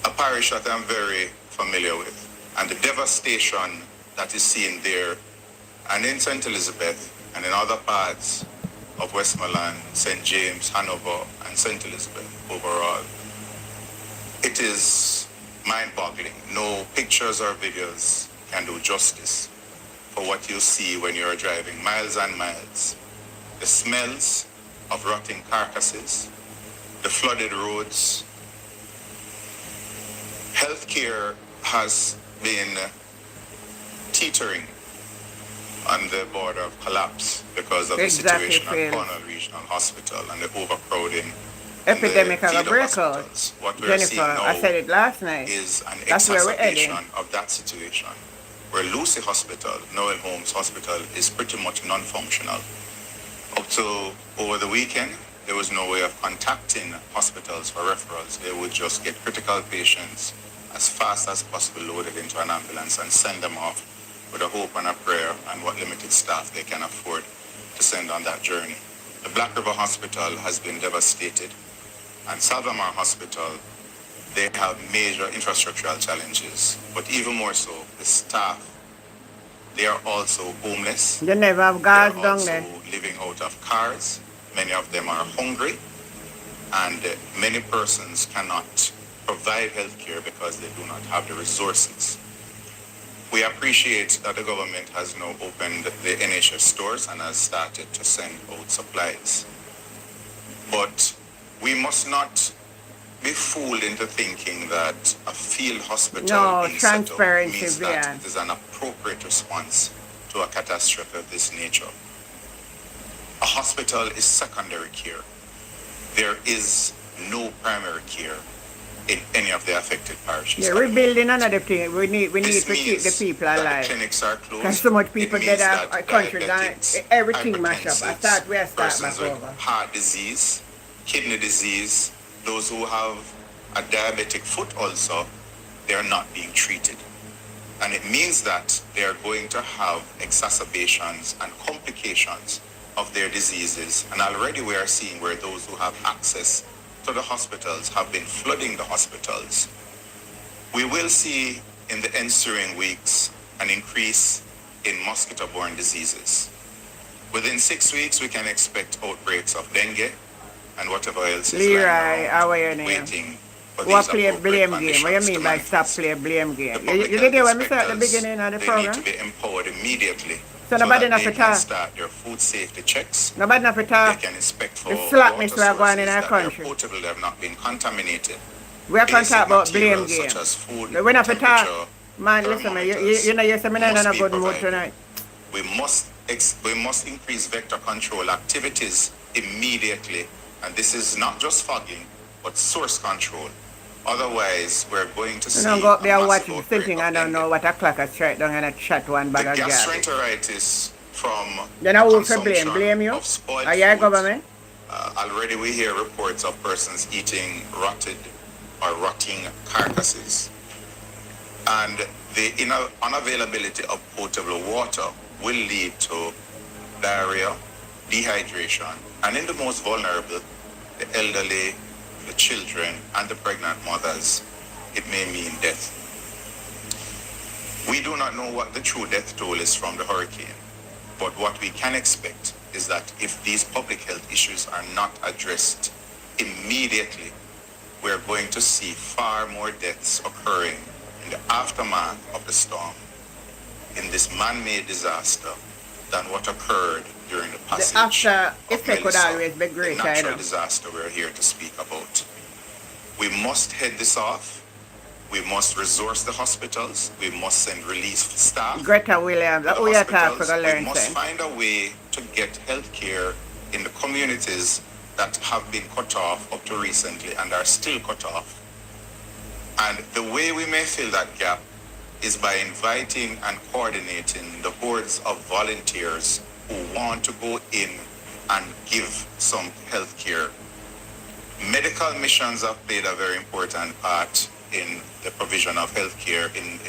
a parish that I'm very familiar with, and the devastation that is seen there and in St. Elizabeth and in other parts of Westmoreland, St. James, Hanover, and St. Elizabeth overall. It is mind-boggling. No pictures or videos can do justice for what you see when you're driving miles and miles. The smells of rotting carcasses, the flooded roads. Healthcare has been teetering on the border of collapse because of the situation at Cornwall Regional Hospital and the overcrowding. Epidemic of a breakout. What we're seeing now, I said it last night. Is an exacerbation of that situation, where Lucy Hospital, Noel Holmes Hospital, is pretty much non-functional. Up to over the weekend, there was no way of contacting hospitals for referrals. They would just get critical patients as fast as possible loaded into an ambulance and send them off with a hope and a prayer and what limited staff they can afford to send on that journey. The Black River Hospital has been devastated, and Salvamar Hospital, they have major infrastructural challenges, but even more so, the staff, they are also homeless. They never have gas down there. They are also living out of cars. Many of them are hungry, and many persons cannot provide health care because they do not have the resources. We appreciate that the government has now opened the NHS stores and has started to send out supplies. But we must not be fooled into thinking that a field hospital being set up means that it is an appropriate response to a catastrophe of this nature. A hospital is secondary care. There is no primary care in any of the affected parishes. Yeah, we're building another thing. We need to keep the people alive. The clinics are closed. Because so much people dead out our country, everything mashed up. I thought we are starting back persons over. with heart disease, kidney disease, those who have a diabetic foot also, they are not being treated. And it means that they are going to have exacerbations and complications of their diseases. And already we are seeing where those who have access to the hospitals have been flooding the hospitals. We will see in the ensuing weeks an increase in mosquito-borne diseases. Within 6 weeks, we can expect outbreaks of dengue and whatever else is waiting. What play blame game? What do you mean by stop play blame game? You did hear what I said at the beginning of the program? They need to be empowered immediately. So nobody that not they can start their food safety checks. Nobody not They can inspect for the slackness we are going in our that country. they're potable, they have not been contaminated. We are going to talk about blame Materials game. such as food, We're not for talk. temperature, Man, listen, man, you know you're saying I'm in a good mood tonight. We must increase vector control activities immediately. And this is not just fogging, but source control. Otherwise, we're going to see. You don't go up there watching, thinking I don't know what a clock is straight down and a chat one bag of gas. Gastroenteritis from Then I will blame you. of spoiled Are you a government? Already we hear reports of persons eating rotted or rotting carcasses. And the unavailability of potable water will lead to diarrhea, dehydration, and in the most vulnerable, the elderly, the children, and the pregnant mothers, it may mean death. We do not know what the true death toll is from the hurricane, but what we can expect is that if these public health issues are not addressed immediately, we're going to see far more deaths occurring in the aftermath of the storm, in this man-made disaster, than what occurred during the passage The after of effect could Melissa, always be great, the I natural know. disaster we're here to speak about. We must head this off. We must resource the hospitals. We must send relief staff. Greta Williams, to the we are talking hospitals. for the We learn must thing. find a way to get health care in the communities that have been cut off up to recently and are still cut off. And the way we may fill that gap is by inviting and coordinating the hordes of volunteers who want to go in and give some health care. Medical missions have played a very important part in the provision of health care in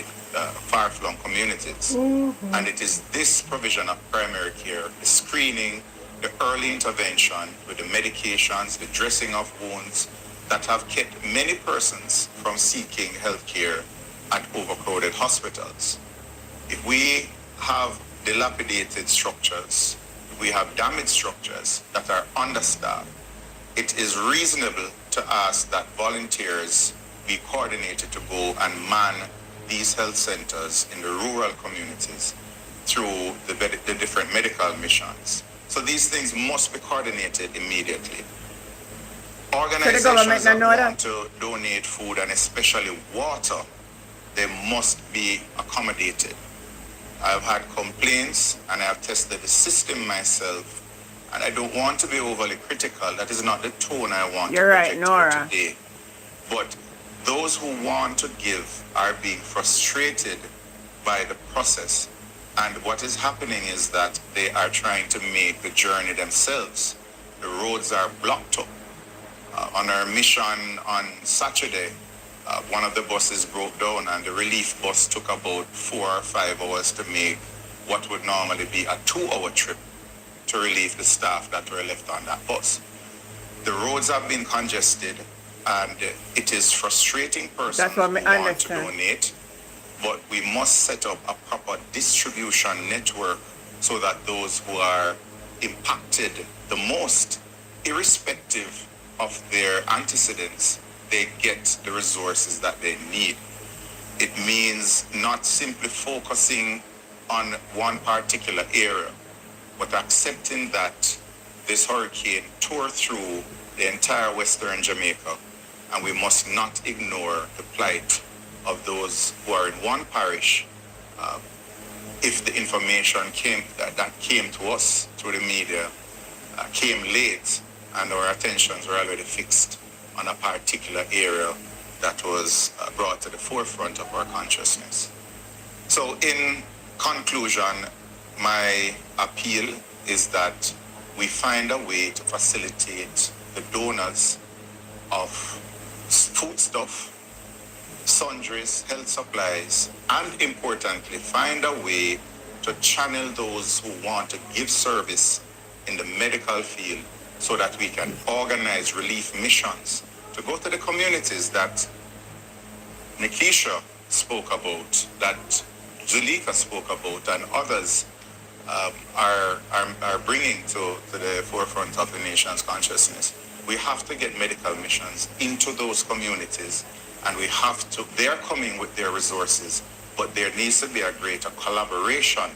far-flung communities. And it is this provision of primary care, the screening, the early intervention with the medications, the dressing of wounds, that have kept many persons from seeking health care at overcrowded hospitals. If we have dilapidated structures, if we have damaged structures that are understaffed, it is reasonable to ask that volunteers be coordinated to go and man these health centers in the rural communities through the different medical missions. So these things must be coordinated immediately. Organizations that want to donate food and especially water, they must be accommodated. I've had complaints and I've tested the system myself, and I don't want to be overly critical. That is not the tone I want to project here today. But those who want to give are being frustrated by the process. And what is happening is that they are trying to make the journey themselves. The roads are blocked up. On our mission on Saturday, one of the buses broke down and the relief bus took about 4 or 5 hours to make what would normally be a 2-hour trip to relieve the staff that were left on that bus. The roads have been congested and it is frustrating persons who want to donate, but we must set up a proper distribution network so that those who are impacted the most, irrespective of their antecedents, they get the resources that they need. It means not simply focusing on one particular area, but accepting that this hurricane tore through the entire Western Jamaica, and we must not ignore the plight of those who are in one parish. If the information that came to us through the media came late, and our attentions were already fixed on a particular area that was brought to the forefront of our consciousness. So in conclusion, my appeal is that we find a way to facilitate the donors of foodstuff, sundries, health supplies, and importantly, find a way to channel those who want to give service in the medical field so that we can organize relief missions to go to the communities that Nikisha spoke about, that Zulika spoke about, and others are bringing to the forefront of the nation's consciousness. We have to get medical missions into those communities, and we have to, they're coming with their resources, but there needs to be a greater collaboration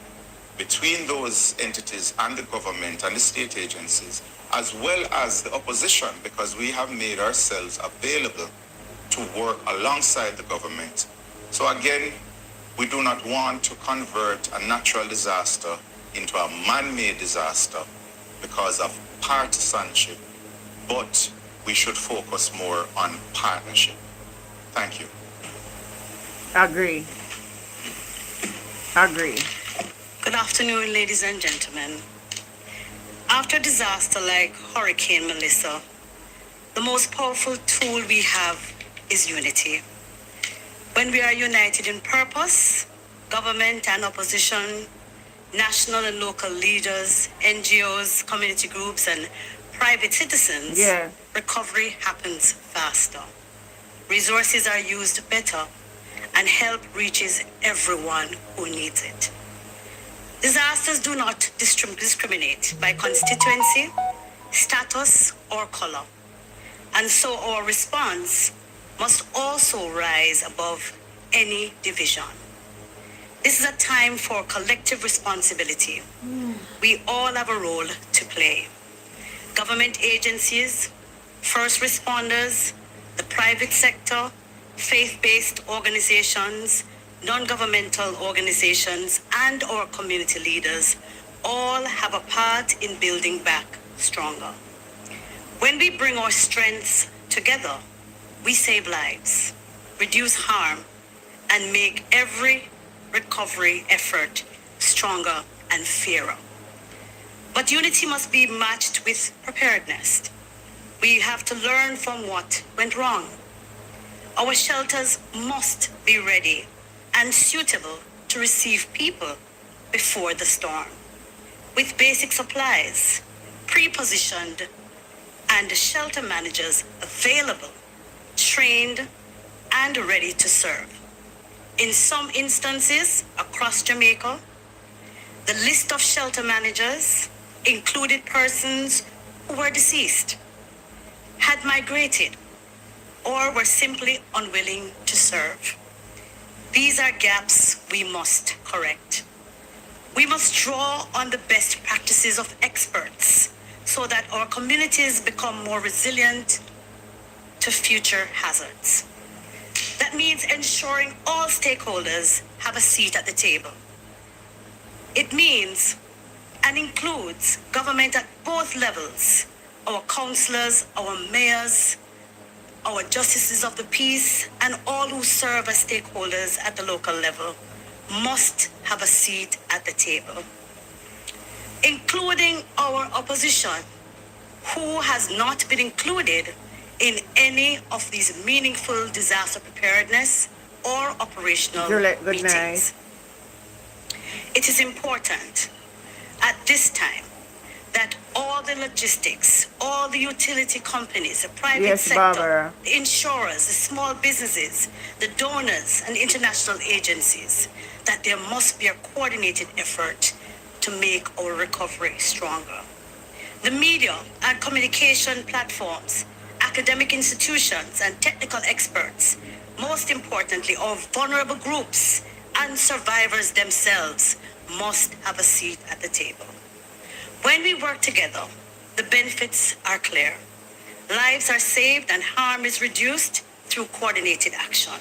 between those entities and the government and the state agencies, as well as the opposition, because we have made ourselves available to work alongside the government. So again, we do not want to convert a natural disaster into a man-made disaster because of partisanship, but we should focus more on partnership. Thank you. Agree. Good afternoon, ladies and gentlemen. After a disaster like Hurricane Melissa, the most powerful tool we have is unity. When we are united in purpose, government and opposition, national and local leaders, NGOs, community groups, and private citizens, recovery happens faster. Resources are used better, and help reaches everyone who needs it. Disasters do not discriminate by constituency, status, or color. And so our response must also rise above any division. This is a time for collective responsibility. We all have a role to play. Government agencies, first responders, the private sector, faith-based organizations, non-governmental organizations, and our community leaders all have a part in building back stronger. When we bring our strengths together, we save lives, reduce harm, and make every recovery effort stronger and fairer. But unity must be matched with preparedness. We have to learn from what went wrong. Our shelters must be ready and suitable to receive people before the storm, with basic supplies, pre-positioned, and shelter managers available, trained, and ready to serve. In some instances across Jamaica, the list of shelter managers included persons who were deceased, had migrated, or were simply unwilling to serve. These are gaps we must correct. We must draw on the best practices of experts so that our communities become more resilient to future hazards. That means ensuring all stakeholders have a seat at the table. It means and includes government at both levels, our councillors, our mayors, our justices of the peace, and all who serve as stakeholders at the local level must have a seat at the table, including our opposition, who has not been included in any of these meaningful disaster preparedness or operational meetings. It is important at this time that all the logistics, all the utility companies, the private sector, the insurers, the small businesses, the donors and international agencies, that there must be a coordinated effort to make our recovery stronger. The media and communication platforms, academic institutions and technical experts most importantly, our vulnerable groups and survivors themselves must have a seat at the table. When we work together, the benefits are clear. Lives are saved and harm is reduced through coordinated action.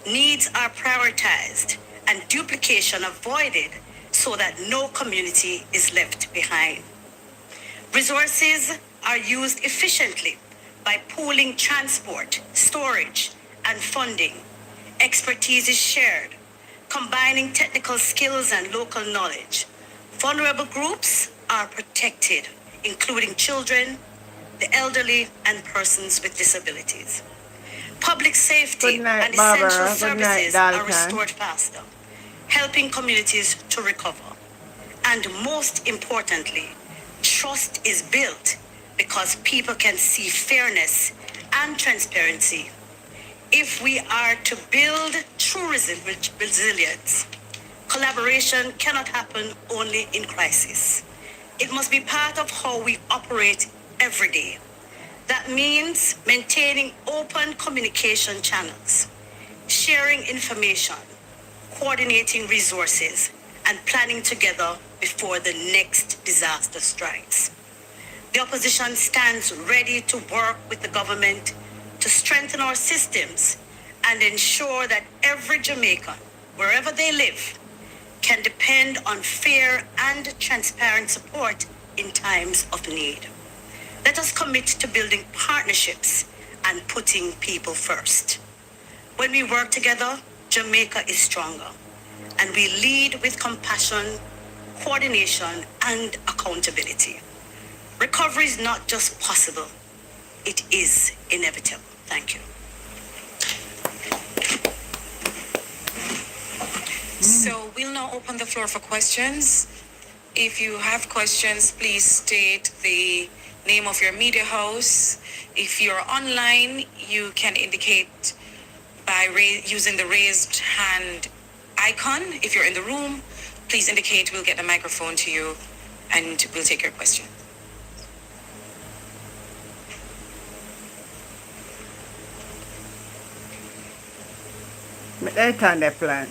Needs are prioritized and duplication avoided so that no community is left behind. Resources are used efficiently by pooling transport, storage, and funding. Expertise is shared, combining technical skills and local knowledge. Vulnerable groups are protected, including children, the elderly, and persons with disabilities. Public safety Good night, and essential Barbara. Good night, services are Dalton. restored faster, helping communities to recover. And most importantly, trust is built because people can see fairness and transparency. If we are to build true resilience, collaboration cannot happen only in crisis. It must be part of how we operate every day. That means maintaining open communication channels, sharing information, coordinating resources, and planning together before the next disaster strikes. The opposition stands ready to work with the government to strengthen our systems and ensure that every Jamaican, wherever they live, can depend on fair and transparent support in times of need. Let us commit to building partnerships and putting people first. When we work together, Jamaica is stronger, and we lead with compassion, coordination, and accountability. Recovery is not just possible, it is inevitable. Thank you. So we'll now open the floor for questions. If you have questions, please state the name of your media house. If you're online, you can indicate by using the raised hand icon. If you're in the room, please indicate. We'll get the microphone to you and we'll take your question. They turn their plan.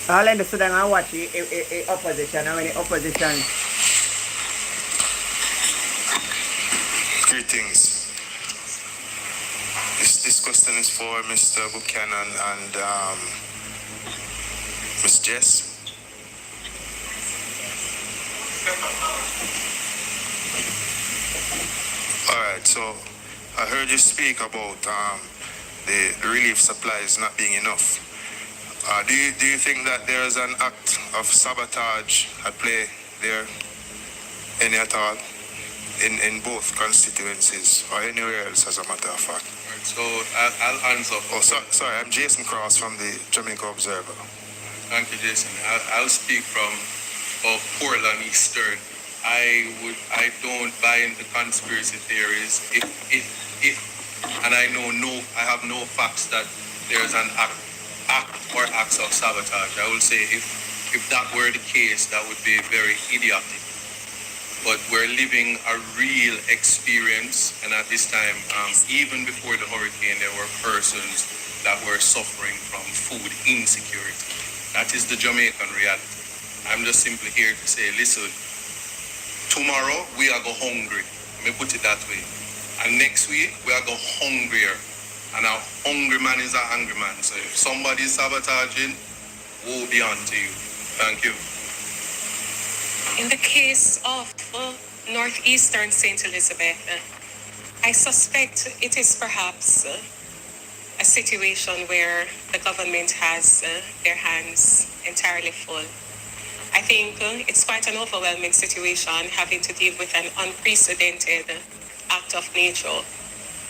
All in the Sudan I watch the opposition. How many opposition? Greetings. This question is for Mr. Buchanan and Ms. Jess. All right, so I heard you speak about the relief supplies not being enough. Do you think that there is an act of sabotage at play there, any at all, in both constituencies or anywhere else, as a matter of fact? Right, so I'll answer. Oh, sorry, I'm Jason Cross from the Jamaica Observer. Thank you, Jason. I'll speak from Portland Eastern. I don't buy into conspiracy theories. If and I have no facts that there's an act or acts of sabotage. I will say if that were the case, that would be very idiotic. But we're living a real experience, and at this time, even before the hurricane, there were persons that were suffering from food insecurity. That is the Jamaican reality. I'm just simply here to say, listen, tomorrow we are go hungry. Let me put it that way. And next week we are go hungrier. And a hungry man is a hungry man. So if somebody is sabotaging, woe be unto you. Thank you. In the case of northeastern St. Elizabeth, I suspect it is perhaps a situation where the government has their hands entirely full. I think it's quite an overwhelming situation having to deal with an unprecedented act of nature.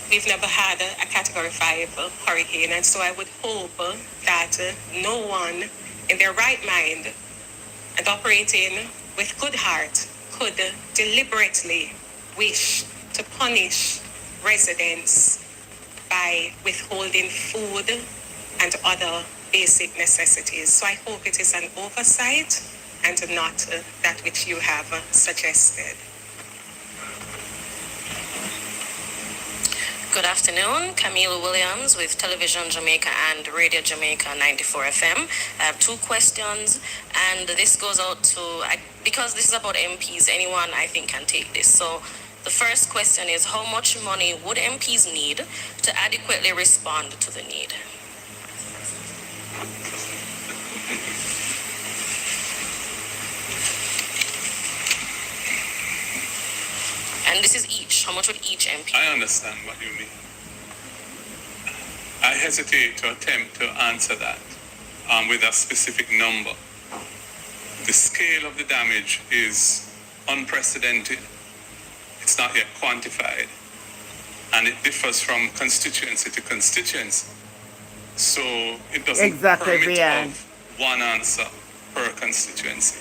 We've never had a Category 5 hurricane, and so I would hope that no one in their right mind and operating with good heart could deliberately wish to punish residents by withholding food and other basic necessities. So I hope it is an oversight and not that which you have suggested. Good afternoon, Camille Williams with Television Jamaica and Radio Jamaica 94 FM. I have two questions, and this goes out to, because this is about MPs, anyone I think can take this. So the first question is, how much money would MPs need to adequately respond to the need? And this is each. How much would each MP? I understand what you mean. I hesitate to attempt to answer that with a specific number. The scale of the damage is unprecedented. It's not yet quantified. And it differs from constituency to constituency. So it doesn't permit of one answer per constituency.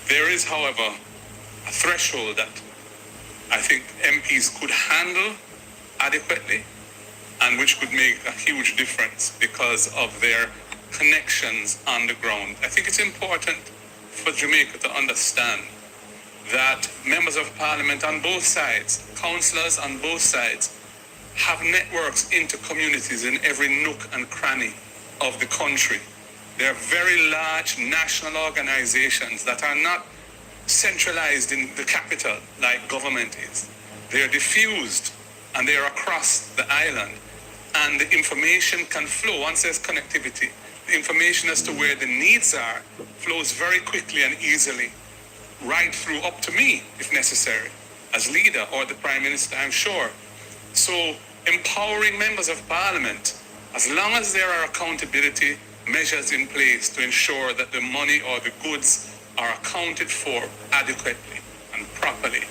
There is, however, a threshold that I think MPs could handle adequately, and which could make a huge difference because of their connections on the ground. I think it's important for Jamaica to understand that members of parliament on both sides, councillors on both sides, have networks into communities in every nook and cranny of the country. There are very large national organizations that are not centralized in the capital like government is. They are diffused and they are across the island, and the information can flow. Once there's connectivity, the information as to where the needs are flows very quickly and easily right through up to me if necessary as leader, or the Prime Minister, I'm sure. So empowering members of parliament, as long as there are accountability measures in place to ensure that the money or the goods are accounted for adequately and properly,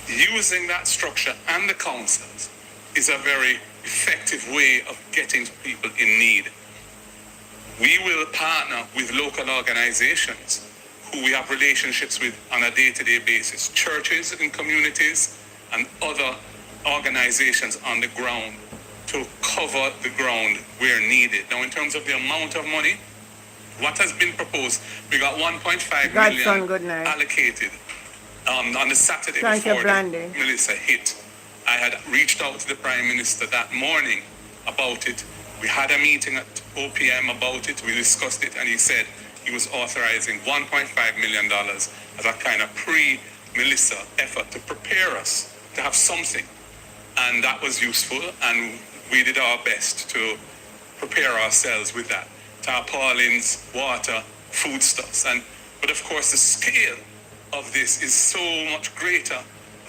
using that structure and the councils is a very effective way of getting to people in need. We will partner with local organizations who we have relationships with on a day-to-day basis, churches in communities and other organizations on the ground, to cover the ground where needed. Now, in terms of the amount of money, what has been proposed, we got 1.5 million allocated on the Saturday before Melissa hit. I had reached out to the Prime Minister that morning about it. We had a meeting at OPM about it. We discussed it, and he said he was authorizing $1.5 million as a kind of pre-Melissa effort to prepare us to have something. And that was useful, and we did our best to prepare ourselves with that. Tarpaulins, water, foodstuffs. But of course, the scale of this is so much greater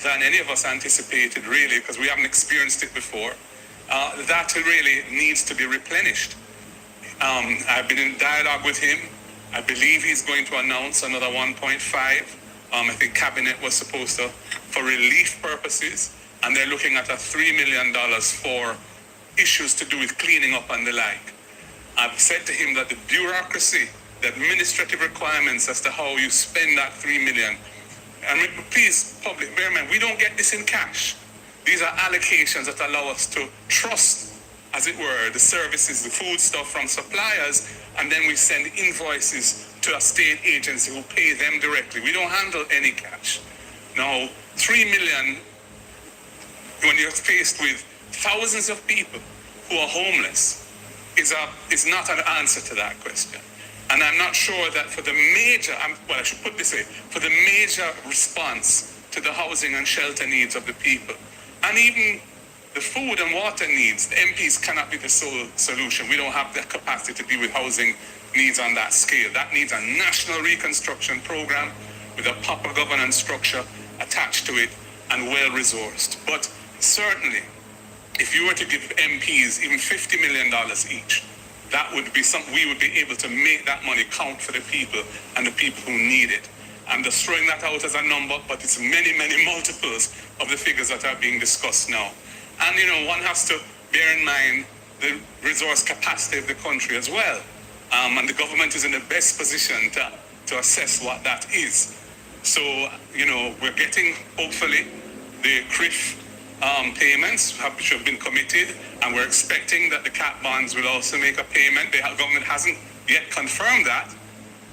than any of us anticipated, really, because we haven't experienced it before. That really needs to be replenished. I've been in dialogue with him. I believe he's going to announce another 1.5. I think Cabinet was supposed to, for relief purposes, and they're looking at a $3 million for issues to do with cleaning up and the like. I've said to him that the bureaucracy, the administrative requirements as to how you spend that $3 million, and please, public, bear in mind, we don't get this in cash. These are allocations that allow us to trust, as it were, the services, the food stuff from suppliers, and then we send invoices to a state agency who pay them directly. We don't handle any cash. Now, $3 million, when you're faced with thousands of people who are homeless, is not an answer to that question. And I'm not sure that for the major, I should put this way, for the major response to the housing and shelter needs of the people, and even the food and water needs, the MPs cannot be the sole solution. We don't have the capacity to deal with housing needs on that scale. That needs a national reconstruction program with a proper governance structure attached to it and well-resourced. But certainly, if you were to give MPs even $50 million each, that would be something we would be able to make that money count for the people and the people who need it. I'm just throwing that out as a number, but it's many, many multiples of the figures that are being discussed now. And, one has to bear in mind the resource capacity of the country as well. And the government is in the best position to assess what that is. So, we're getting, hopefully, the CRIF payments which have been committed, and we're expecting that the CAT bonds will also make a payment. The government hasn't yet confirmed that,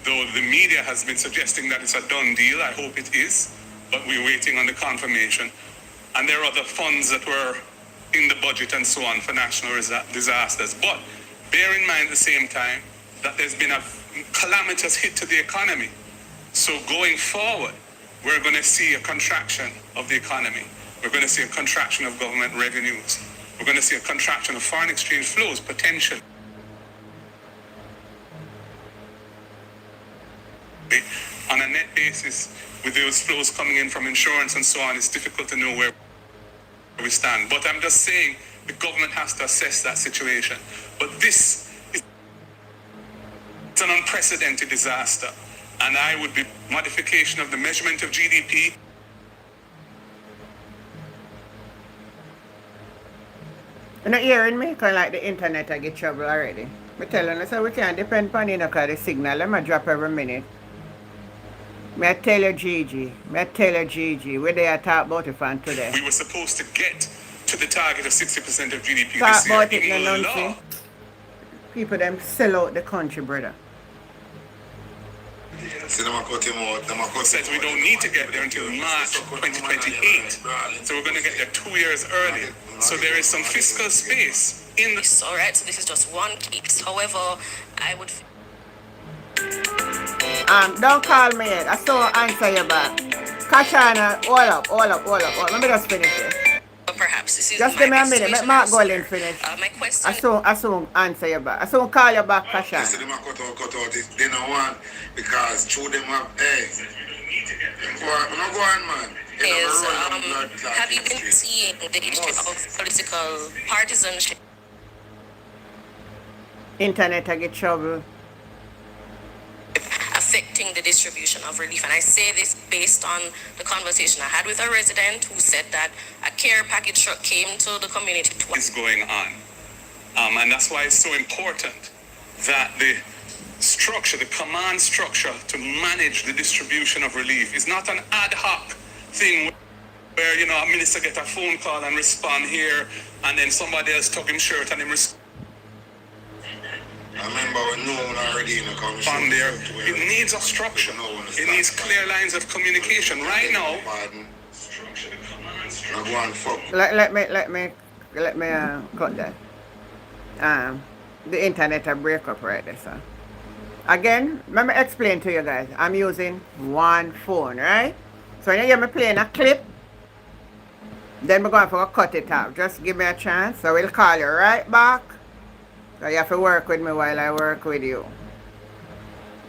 though the media has been suggesting that it's a done deal. I hope it is, but we're waiting on the confirmation. And there are other funds that were in the budget and so on for national disasters. But bear in mind at the same time that there's been a calamitous hit to the economy. So going forward, we're going to see a contraction of the economy. We're going to see a contraction of government revenues. We're going to see a contraction of foreign exchange flows, potentially. On a net basis, with those flows coming in from insurance and so on, it's difficult to know where we stand. But I'm just saying the government has to assess that situation. But this is an unprecedented disaster. And I would be modification of the measurement of GDP. You're not hearing me? Because like the internet I get trouble already. I'm telling you, so we can't depend on you because the signal, let me drop every minute. May I tell you, Gigi, where they are talk about it from today. We were supposed to get to the target of 60% of GDP talk this year. About it in law. People them sell out the country, brother. Says we don't need to get there until March 2028. So we're going to get there 2 years early. So there is some fiscal space in the... All right, so this is just one case. However, I would... Don't call me yet. I still answer you back. Kashana, hold up. Let me just finish it. Perhaps this is just give me a minute. Let Mark Golden finish. My question... I soon answer you back. I soon call you back, Kashana. They cut out it. They don't want because through them have go on, man. Have you been seeing the issue of political partisanship? Internet I get trouble. Affecting the distribution of relief. And I say this based on the conversation I had with a resident who said that a care package truck came to the community twice. Is going on. And that's why it's so important that the structure, the command structure to manage the distribution of relief is not an ad hoc thing where, you know, a minister get a phone call and respond here and then somebody else took him shirt and him respond. I remember when no one already in the conversation. There, it needs a structure. It needs clear lines of communication. Right now, let me cut that. The internet will break up right there, sir. Again, let me explain to you guys. I'm using one phone, right? So when you hear me playing a clip, then we're going to cut it out. Just give me a chance. So we'll call you right back. So you have to work with me while I work with you.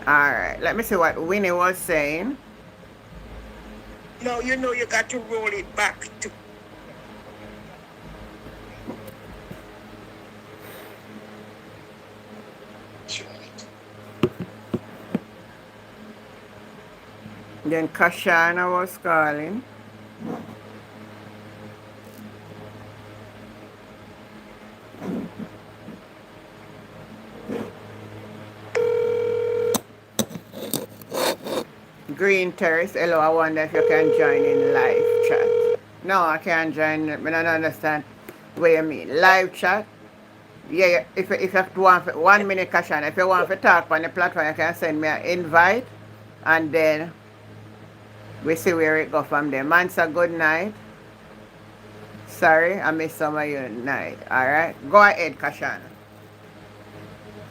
Alright, let me see what Winnie was saying. No, you know you got to roll it back to... Then Kashana was calling. Green Terrace, hello, I wonder if you can join in live chat. No, I can't join, I don't understand what you mean. Live chat? Yeah, if you want for 1 minute, Kashana, if you want to talk on the platform, you can send me an invite and then we see where it go from there. Mansa, good night. Sorry, I missed some of your night. Alright, go ahead, Kashana.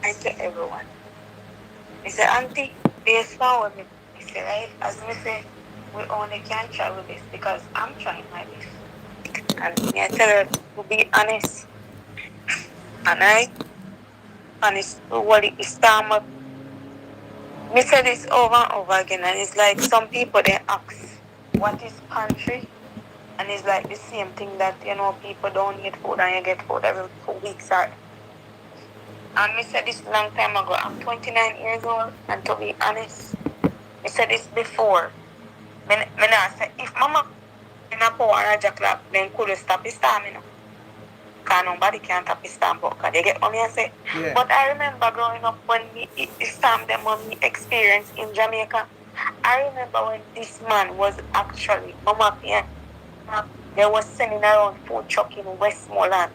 I tell everyone. I say, Auntie, be small with me. Right? As we say, we only can travel this because I'm trying my best. And I tell her to be honest. And I honest to what it is time up. Me say this over and over again, and it's like some people they ask what is country, and it's like the same thing that, you know, people don't get food and you get food every 2 weeks. And me said this long time ago. I'm 29 years old, and to be honest, I said this before. I say, if mama in a power and a jackal, then could you stop his storm, you know? Because nobody can stop his storm, because they get what I say. Yeah. But I remember growing up when the storm them on me experience in Jamaica. I remember when this man was actually, Mama P, they was sending around food truck in Westmoreland.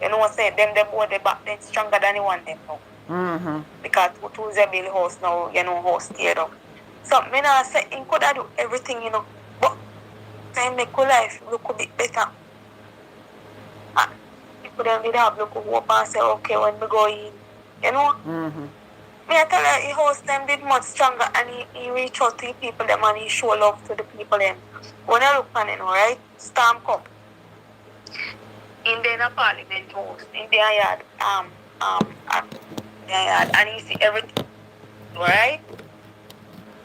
You know what I'm saying? Them boy they back then stronger than anyone them now. Mm-hmm. Because to the bill house now, you know, house stayed up. So, I say, he could have do everything, you know, but time make your life look a bit better. people them did have look hope and say, okay, when we go in, you know? Mm-hmm. Me I tell you, the host them did much stronger and he reached out to the people them and he show love to the people them. When I look on it, right? Storm come. In the parliament house, in their yard, their yard, and he see everything, right?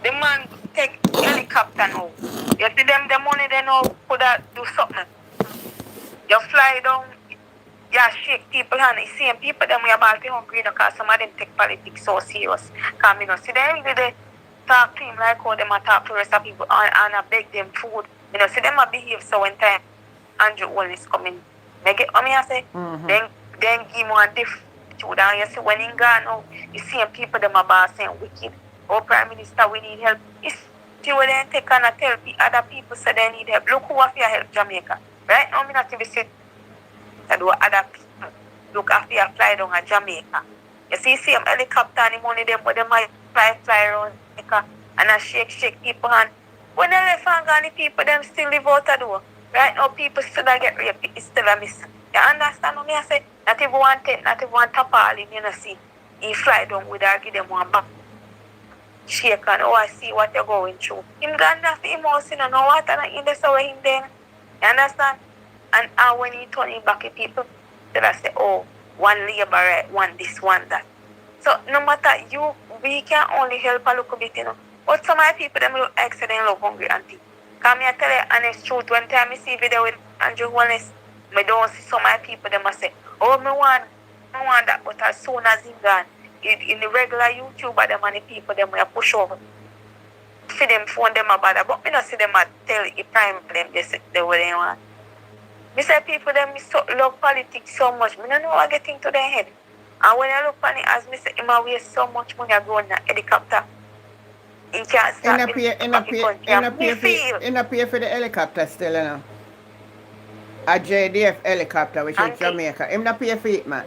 The man take helicopter now. You see them, the money they know could do something. You fly down, you shake people hand. You see them people them we about to hungry because some of them take politics so serious. Because you know, see them they talk to him like how them talk to the rest of people and I beg them food. You know, see them behave so when time Andrew Wall is coming. Make it I say, then give one different food. And you see when he gone now, you see them people them about saying wicked. Oh, Prime Minister, we need help. You see when they take and tell other people say they need help. Look who have your help Jamaica. Right now, I'm not even saying that do other people look after you fly down at Jamaica. You see them helicopter and the money them, but they might fly around Jamaica and I shake people hand. When they left and gone, the people them still live out the door. Right now, people still get raped. It's still a miss. You understand what I say? Not even one tent, not even one tarpaulin, you know, see. He fly down with her, give them one back. Shake and I see what you're going through. Him gone after him house, you know, no water and in the so him then. You understand? And when he turn him back, people still say, oh, one labor right, one this, one that. So no matter we can only help a little bit, you know. But some of the people them look like say they love hungry auntie. Cause me I tell you honest truth, one time I see video with Andrew Wallace, me don't see some of the people them say, oh me want that, but as soon as he gone, in the regular YouTuber them and the people them will push over. See them phone them about that, but me not see them tell the prime them they what they want. Me say people them love politics so much, me don't know what getting to their head. And when I look on it, as me say, him waste so much money going in a helicopter. He can't start In a pay for the helicopter still, you know. A JDF helicopter, which is Jamaica. Him not pay for it, man.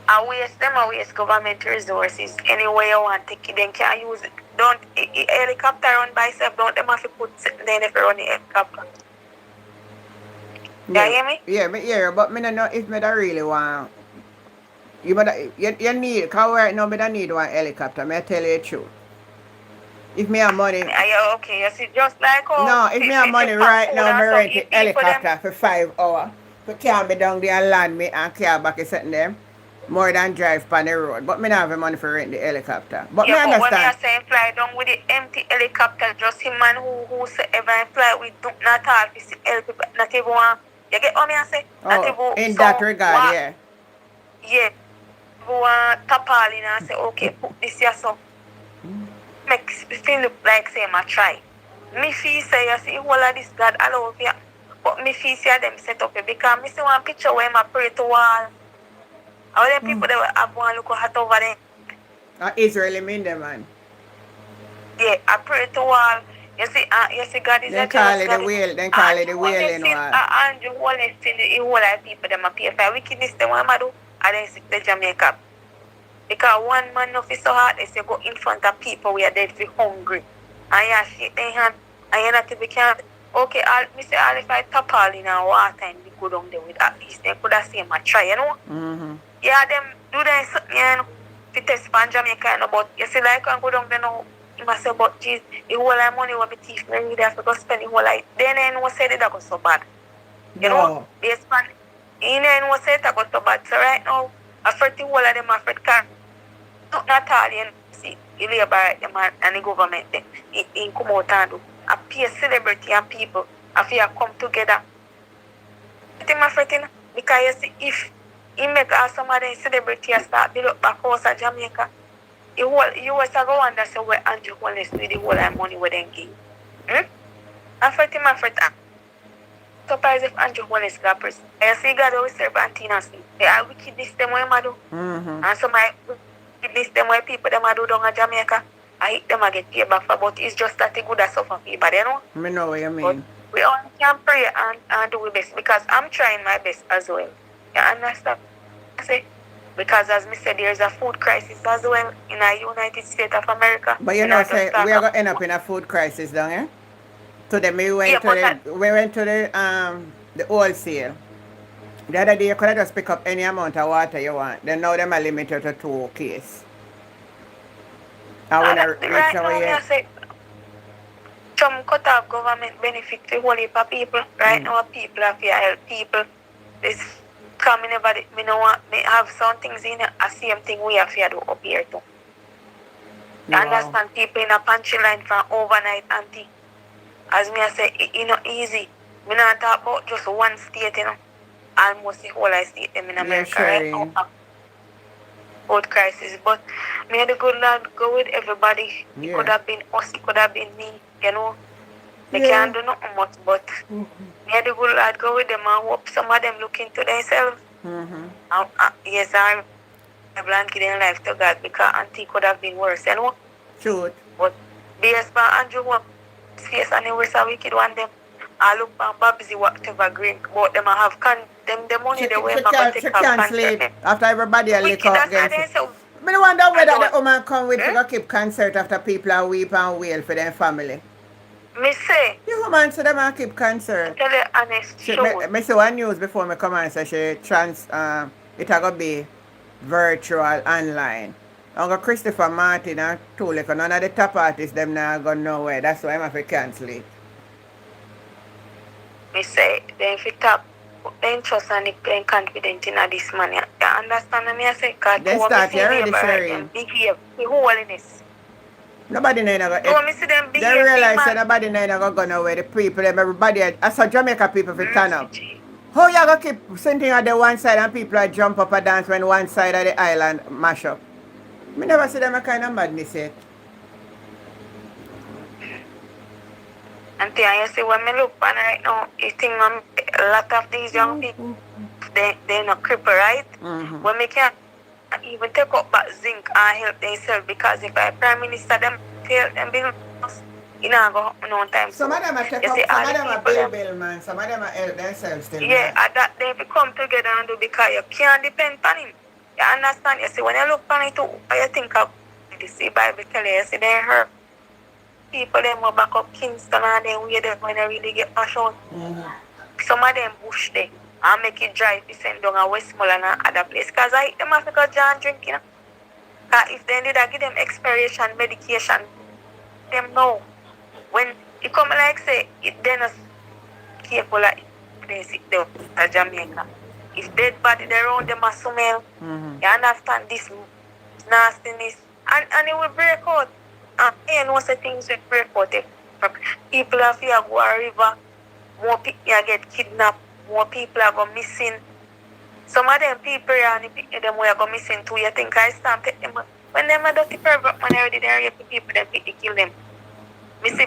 I waste government resources. Any way you want to take it, then can't use it. Don't helicopter run by itself, don't them have to put then if you run the helicopter. Yeah. You hear me? Yeah, me hear, but me don't know if me don't really want. You need, because right now me don't need one helicopter, me tell you the truth. If me have money. Okay, you see, just like how. No, if me have money right now, me rent a helicopter for 5 hours. To carry me down there and land me and carry back a certain them. More than drive on the road. But me don't have the money for rent the helicopter. But me understand. But when you say fly down with the empty helicopter, just him man whosoever fly with not all help, not even one. You get what me say? Oh, in that regard, yeah. Yeah. One tarpaulin and say, okay, put this here so. Make feel look like say I try. Me feel say you see whole of this God allow you. But me feel say them set up it because me see one picture where I pray to wall. All the people that have one look hot over there. Israeli mean them, man. Yeah, I pray to wall. You see God is then call it the whale, then call it the whale in wall. Andrew Wallace in the whole of people them appear for wickedness they want to do and then the Jamaica. Because one man of so hard they say go in front of people where they're hungry. And you shake their hand and you're not even can okay, me say all if I tarpaulin and water and we go down there with at least they could have seen my try, you know? Mm-hmm. Yeah, them do that something, you know, to test for Jamaica, you know, but you see like when I go down there now, you must say, but geez, the whole of money will be thief, me really have to go spend the whole life. Then I know say that go so bad. You know? They spend you know say that go so bad. So right now, I fret the whole of them afraid car. Not all, you know, see, the labor and the government they come out and do. I pay celebrity and people after come together. I think my friend, because you see, if he make some of the celebrities start build up back house at Jamaica, you was go wonder so where Andrew Wallace with the whole of money where they give. My friend, surprised if Andrew Wallace got president. I see God always serve Antina see. They are wickedness them way I do. And some wickedness them way people them do down at Jamaica. I hate them I get paid back for, but it's just that they good as suffer people, you know? I know what you mean. But we only can pray and do our best because I'm trying my best as well. You understand? I say, because as me said, there's a food crisis as well in the United States of America. But you know, say we are going to end up in a food crisis down here. Today we went to the wholesale. The other day you could have just pick up any amount of water you want. Then now them are limited to 2 cases. And when I reach right over now, here. I say, some cut off government benefit to whole heap of people. Right now, people have to help people. This coming about it. Me no want me have some things in the same thing we have to do up here too. You understand? People in a pantry line from overnight, auntie. As me I say, it not easy. Me not talk about just one state, you know. Almost the whole state them in America, right now. Both crisis. But may the good Lord go with everybody. It could have been us, it could have been me, you know. They can't do nothing much, but may the good Lord go with them and hope some of them look into themselves. Yes, I'm blank in life to God because auntie could have been worse, you know. True. But based on Andrew face and the rest of wicked one them. I look for Babsy whatever green, but them I have them the money they way she can't sleep after everybody a lick up against it. I wonder whether the woman come with to keep concert after people are weep and wail for their family. Me say. The woman say them and keep concert. Tell you honest. Me say one news before me come and say she it a go be virtual online. Uncle Christopher Martin and Tulip, none of the top artists them now go nowhere. That's why I'm have to cancel it. Me say, then if you top, then trust and then confident in this man. You understand me? I say, because they start already sharing. Behave, the holiness. Nobody know they realize that nobody know go nowhere. The people, them, everybody, I saw Jamaica people for turn up. How you gonna keep something on the one side and people are jump up and dance when one side of the island mash up? Me never see them a kind of madness yet. And you see when me look on right now, you think a lot of these young people, they're not cripple, right? When me can't even take up back zinc and help themselves because if I Prime Minister them help them build you know go no time. Some of them are take up, some of them are bill man, some of them are help themselves still. Yeah, and that they come together and do because you can't depend on him. You understand? You see when you look on it too, you think of this Bible tell you see they hurt. People them will back up Kingston and then we them when they really get passion. Some of them bush there and make it drive to send down a Westmoreland and other place. Because I them have to go John drink, you know. Because if they did give them expiration medication, them know. When it come like say, it then is careful like they sit there at Jamaica. If dead body they around them as smell, you understand this nastiness and it will break out. You know the things will break out. People have to go a river, more people get kidnapped, more people are go missing. Some of them people and them will go missing too. You think I stand take them when them are dirty pervert man already there rape people them kill them. Use the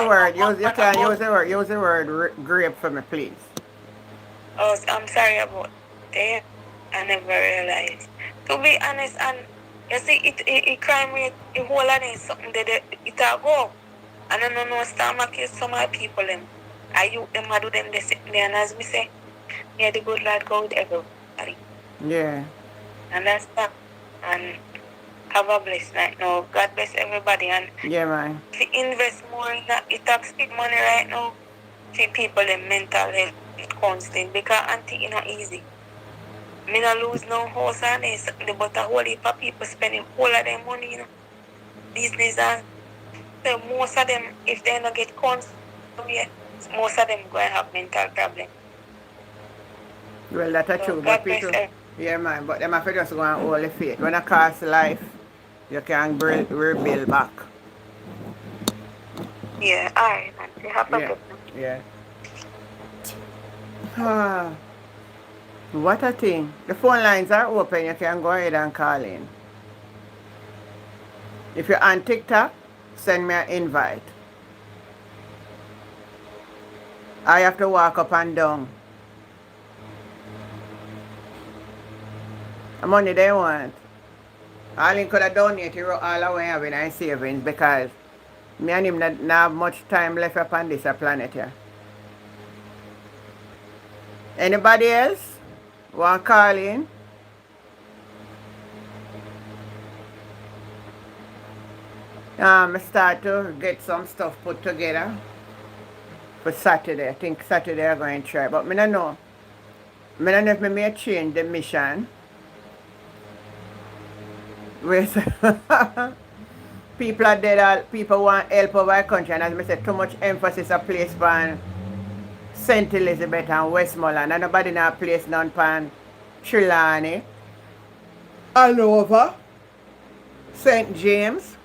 word. You can use the word. Use the word grape for me, please. Oh, I'm sorry about that. I never realized. To be honest, and you see, it crime rate, the whole of it is something that it a go. And I don't know, stomach kill some of the people them. I you them I do them they sit there and as me say, may the good Lord go with everybody. Yeah. And that's that. And have a blessed night now. God bless everybody and man. If you invest more in that it tax big money right now for people in mental health constant because auntie it not easy. Me not lose no house and this, but a whole heap of people spending all of their money, you know. Business and so most of them, if they not get constant, most of them going to have mental problems. Well, that's true, but people, yeah, man, but them have to just go and hold the faith. When it costs life, you can rebuild back. Yeah, alright, man. You have a good one. Yeah. What a thing. The phone lines are open. You can go ahead and call in. If you're on TikTok, send me an invite. I have to walk up and down. The money they want. All in could have donated all the way having in savings because me and him not have much time left upon this planet here. Anybody else? Want to call in? I start to get some stuff put together for Saturday. I think Saturday I'm going to try, but I don't know. I don't know if I may change the mission. Where people are dead, all people want help over our country, and as I said, too much emphasis are placed on St. Elizabeth and Westmoreland, and nobody now place none on Trelawney, Hanover, St. James,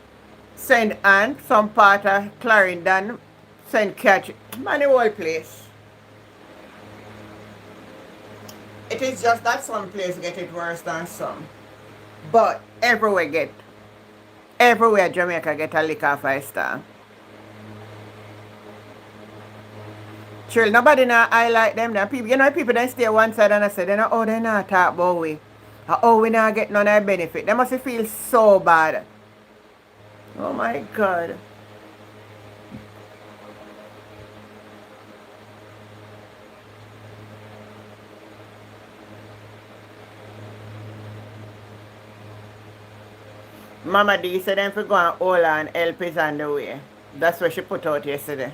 St. Anne, some part of Clarendon, St. Catherine, man, the whole place. It is just that some place get it worse than some. But everywhere Jamaica get a lick of 5 star. Sure, nobody now highlight them. Now people, you know, people then stay one side and I say, they know, oh, they not talk about we. Oh, we not get none of their benefit. They must feel so bad. Oh my God. Mama D said them for go and hold on, help is on the way. That's what she put out yesterday.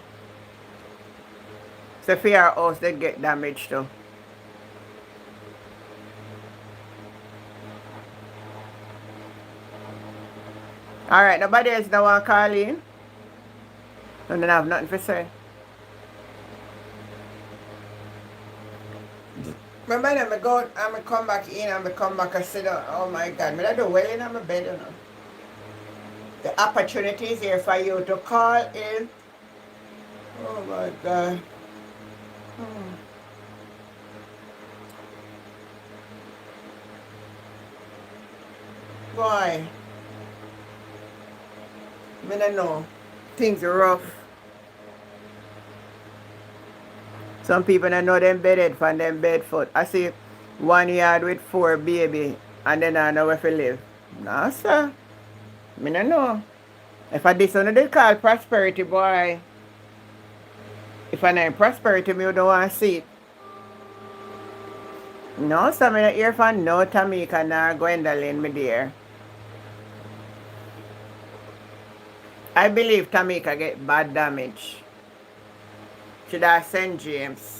So for your house they get damaged too. Alright, nobody else don't want to call in? I don't have nothing to say. Remember then I go and I come back in and I come back and sit down. Oh my God, I do well in my bed, you know. The opportunity is here for you to call in. Oh my God. Boy. I don't know. Things are rough. Some people don't know them bedded from them bed foot. I see 1 yard with 4 baby and then I know where to live. No, sir. I don't know. If I this one they call prosperity, boy. If I name prosperity, me don't want to see it. No, sir, I don't hear from no Tamika nor Gwendolyn, me dear. I believe Tamika get bad damage. Should I St. James?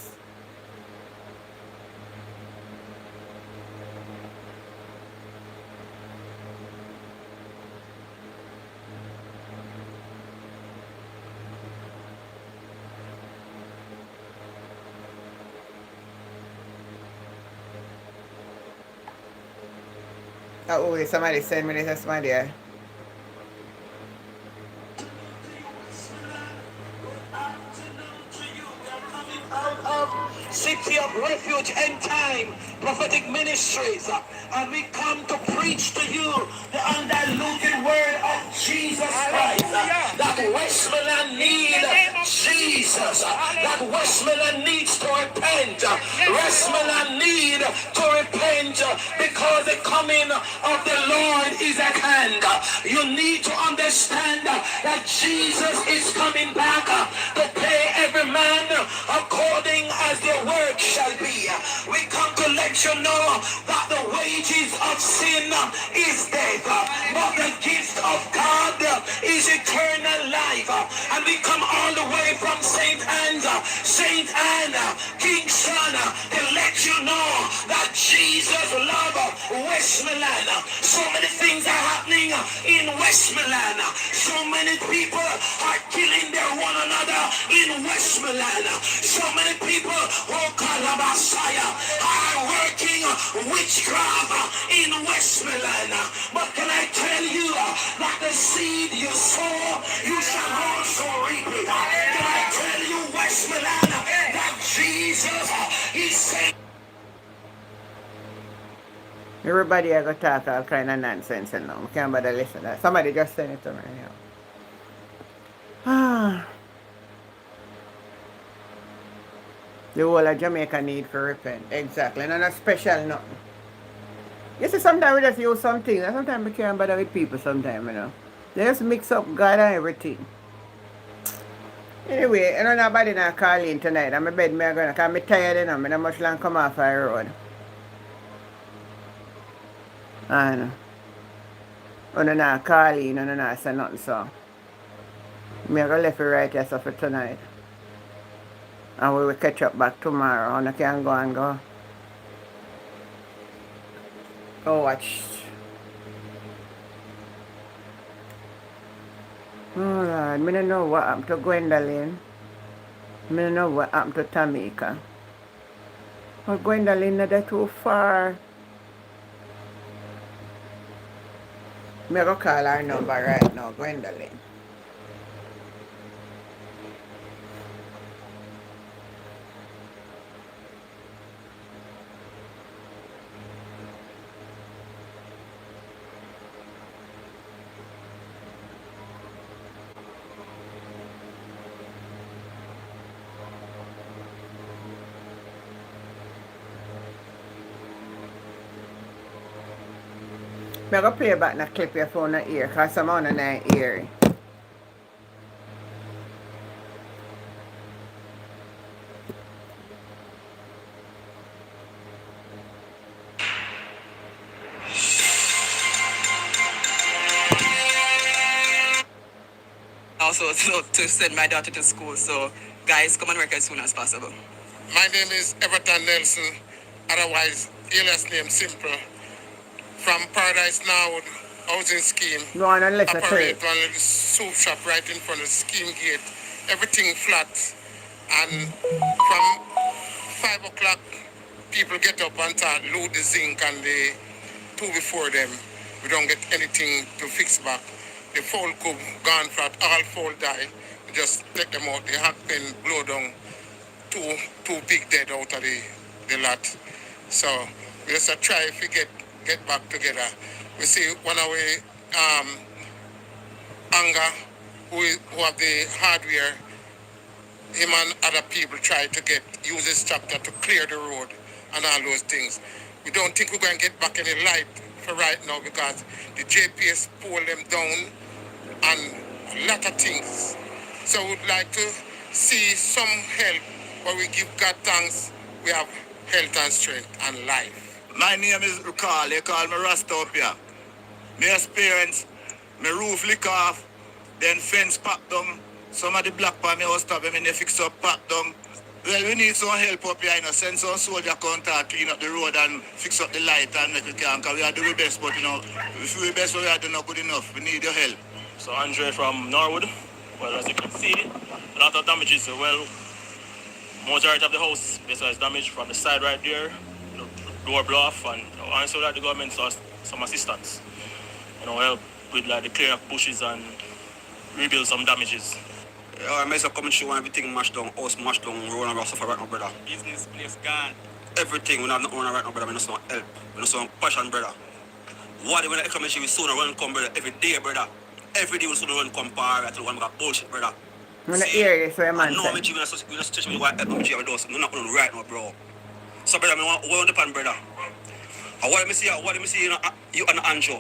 Oh, somebody send me this, my dear. City of Refuge End Time Prophetic Ministries, and we come to preach to you the undiluted word of Jesus Christ. That Westmoreland need Jesus. That Westmoreland needs to repent. Westmoreland need to repent because the coming of the Lord is at hand. You need to understand that Jesus is coming back to pay every man according as their work shall be. We come to let you know that the wages of sin is death, but the gift of God is eternal life. And we come all the way from St. Anne, Kingston, to let you know that Jesus loves Westmoreland. So many things are happening in Westmoreland. So many people are killing their one another in Westmoreland. So many people who call the Messiah are working witchcraft in Westmoreland. But can I tell you that the seed you sow, you shall also reap it. Can I tell you, Westmoreland, that Jesus is saying. Everybody I go talk all kind of nonsense and now. I can't bother listen to that. Somebody just send it to me. The whole of Jamaica need to repent. Exactly. And not special nothing. You see, sometimes we just use something. And sometimes we can't bother with people sometimes, you know. They just mix up God and everything. Anyway, I don't know nobody not calling tonight. I'm in bed, I'm going to, because I'm tired enough. I don't much long come off the road. And I'm not calling, I'm not saying nothing, so I'm going to leave it right here so for tonight. And we will catch up back tomorrow. And I can go and go Oh, watch. Oh, Lord. I don't know what happened to Gwendolyn. I don't know what happened to Tamika. Oh, Gwendolyn, they're too far. I'm going to call her number right now, Gwendolyn. I'm going to play back and clip your phone in ear because I'm on an ear. Also, to send my daughter to school. So, guys, come and work as soon as possible. My name is Everton Nelson, otherwise alias name Simple, from Paradise Now housing scheme. You want to listen to Operate it? one little soup shop right in front of the scheme gate. Everything flat. And from 5 o'clock, people get up and start load the zinc and the two before them. We don't get anything to fix back. The foul cube gone flat, all foul die. We just take them out, the hack pen blow down. Two big dead out of the lot. So we just try if we get back together. We see one of our anger who have the hardware, him and other people try to use this chapter to clear the road and all those things. We don't think we're going to get back any light for right now because the JPS pulled them down and a lot of things. So we'd like to see some help where we give God thanks. We have health and strength and life. My name is Rukal. They call me Rasta up here. My experience, my roof lick off, then fence packed down. Some of the black part my house stop and they fix up packed down. Well, we need some help up here, you know. Send some soldier come to clean up the road and fix up the light and make it can, because we are doing the best, but you know, if we do the best, we are doing not good enough. We need your help. So Andre from Norwood. Well, as you can see, a lot of damages. Well, majority of the house is damaged from the side right there, door blow off, and also that the government saw some assistance. Help with like the clear of bushes and rebuild some damages. I mess up coming through and everything mashed down, house mashed down, road and suffer right now, brother. Business place gone. Everything, we have not own right now, brother. We don't want help. We don't want passion, brother. What when I come we soon run come, brother, every day, brother. Every day we soon run come power to one got bullshit, brother. I'm going to hear you, so I'm I know me, we're not situation me want help me, we're not going to right now, bro. So, brother, I want the pan, brother. And what do me see, you and Andrew.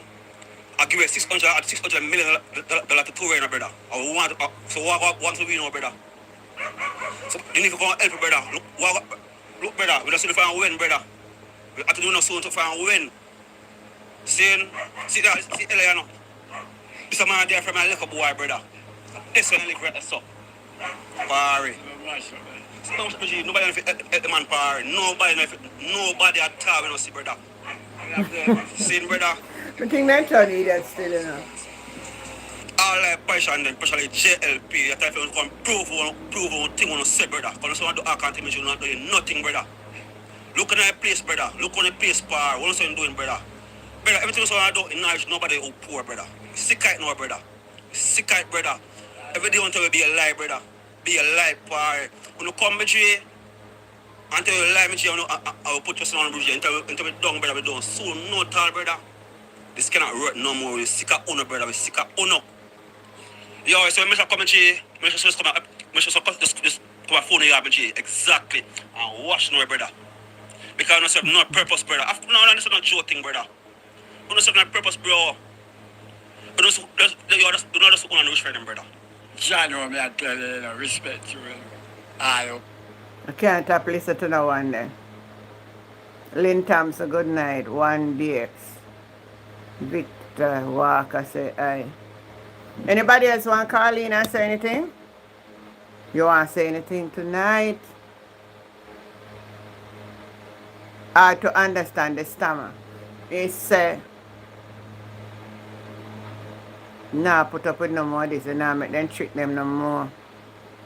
I give you $600 million to two right now, brother. I want, so what want to be, brother? So you need to go and help, brother. Look, brother, we just need to find a win, brother. We have to do no soon to find a win. See Eliano. This is a man there from my little boy, brother. This one I live right so. Parry. Nobody help the man Parry. Nobody at all, we don't see, brother. See, brother. I think that's all needed still, you know. All like pressure and then especially JLP, you try to come prove one thing on say, brother. Because someone do account image, you're not doing nothing, brother. Look at that place, brother. Look on the place, par. What are you doing, brother? Brother, everything someone do in knowledge, nobody who poor, brother. Sick it now, brother. Sick it, brother. Every day want to be alive, brother. Be alive, par. When you come with you, until you lie with you, I will put you on the bridge until we done, brother. We don't soon, no tall, brother. This cannot work no more. We're sick of honor, brother. We're sick of honor. Yo, so I come and just come a phone here, exactly. And wash no, brother. Because I serve no purpose, brother. No, this is not joking, brother. I don't serve no purpose, bro. You don't just own and wish for them, brother. John, me I tell you, respect you. I can't tap listen to no one then. Lynn Thompson, good night. 1DX. Victor Walker say aye. Anybody else want to call in and say anything? You want to say anything tonight? Or to understand the stammer? he said, nah, put up with no more of this, and nah, make them trick them no more.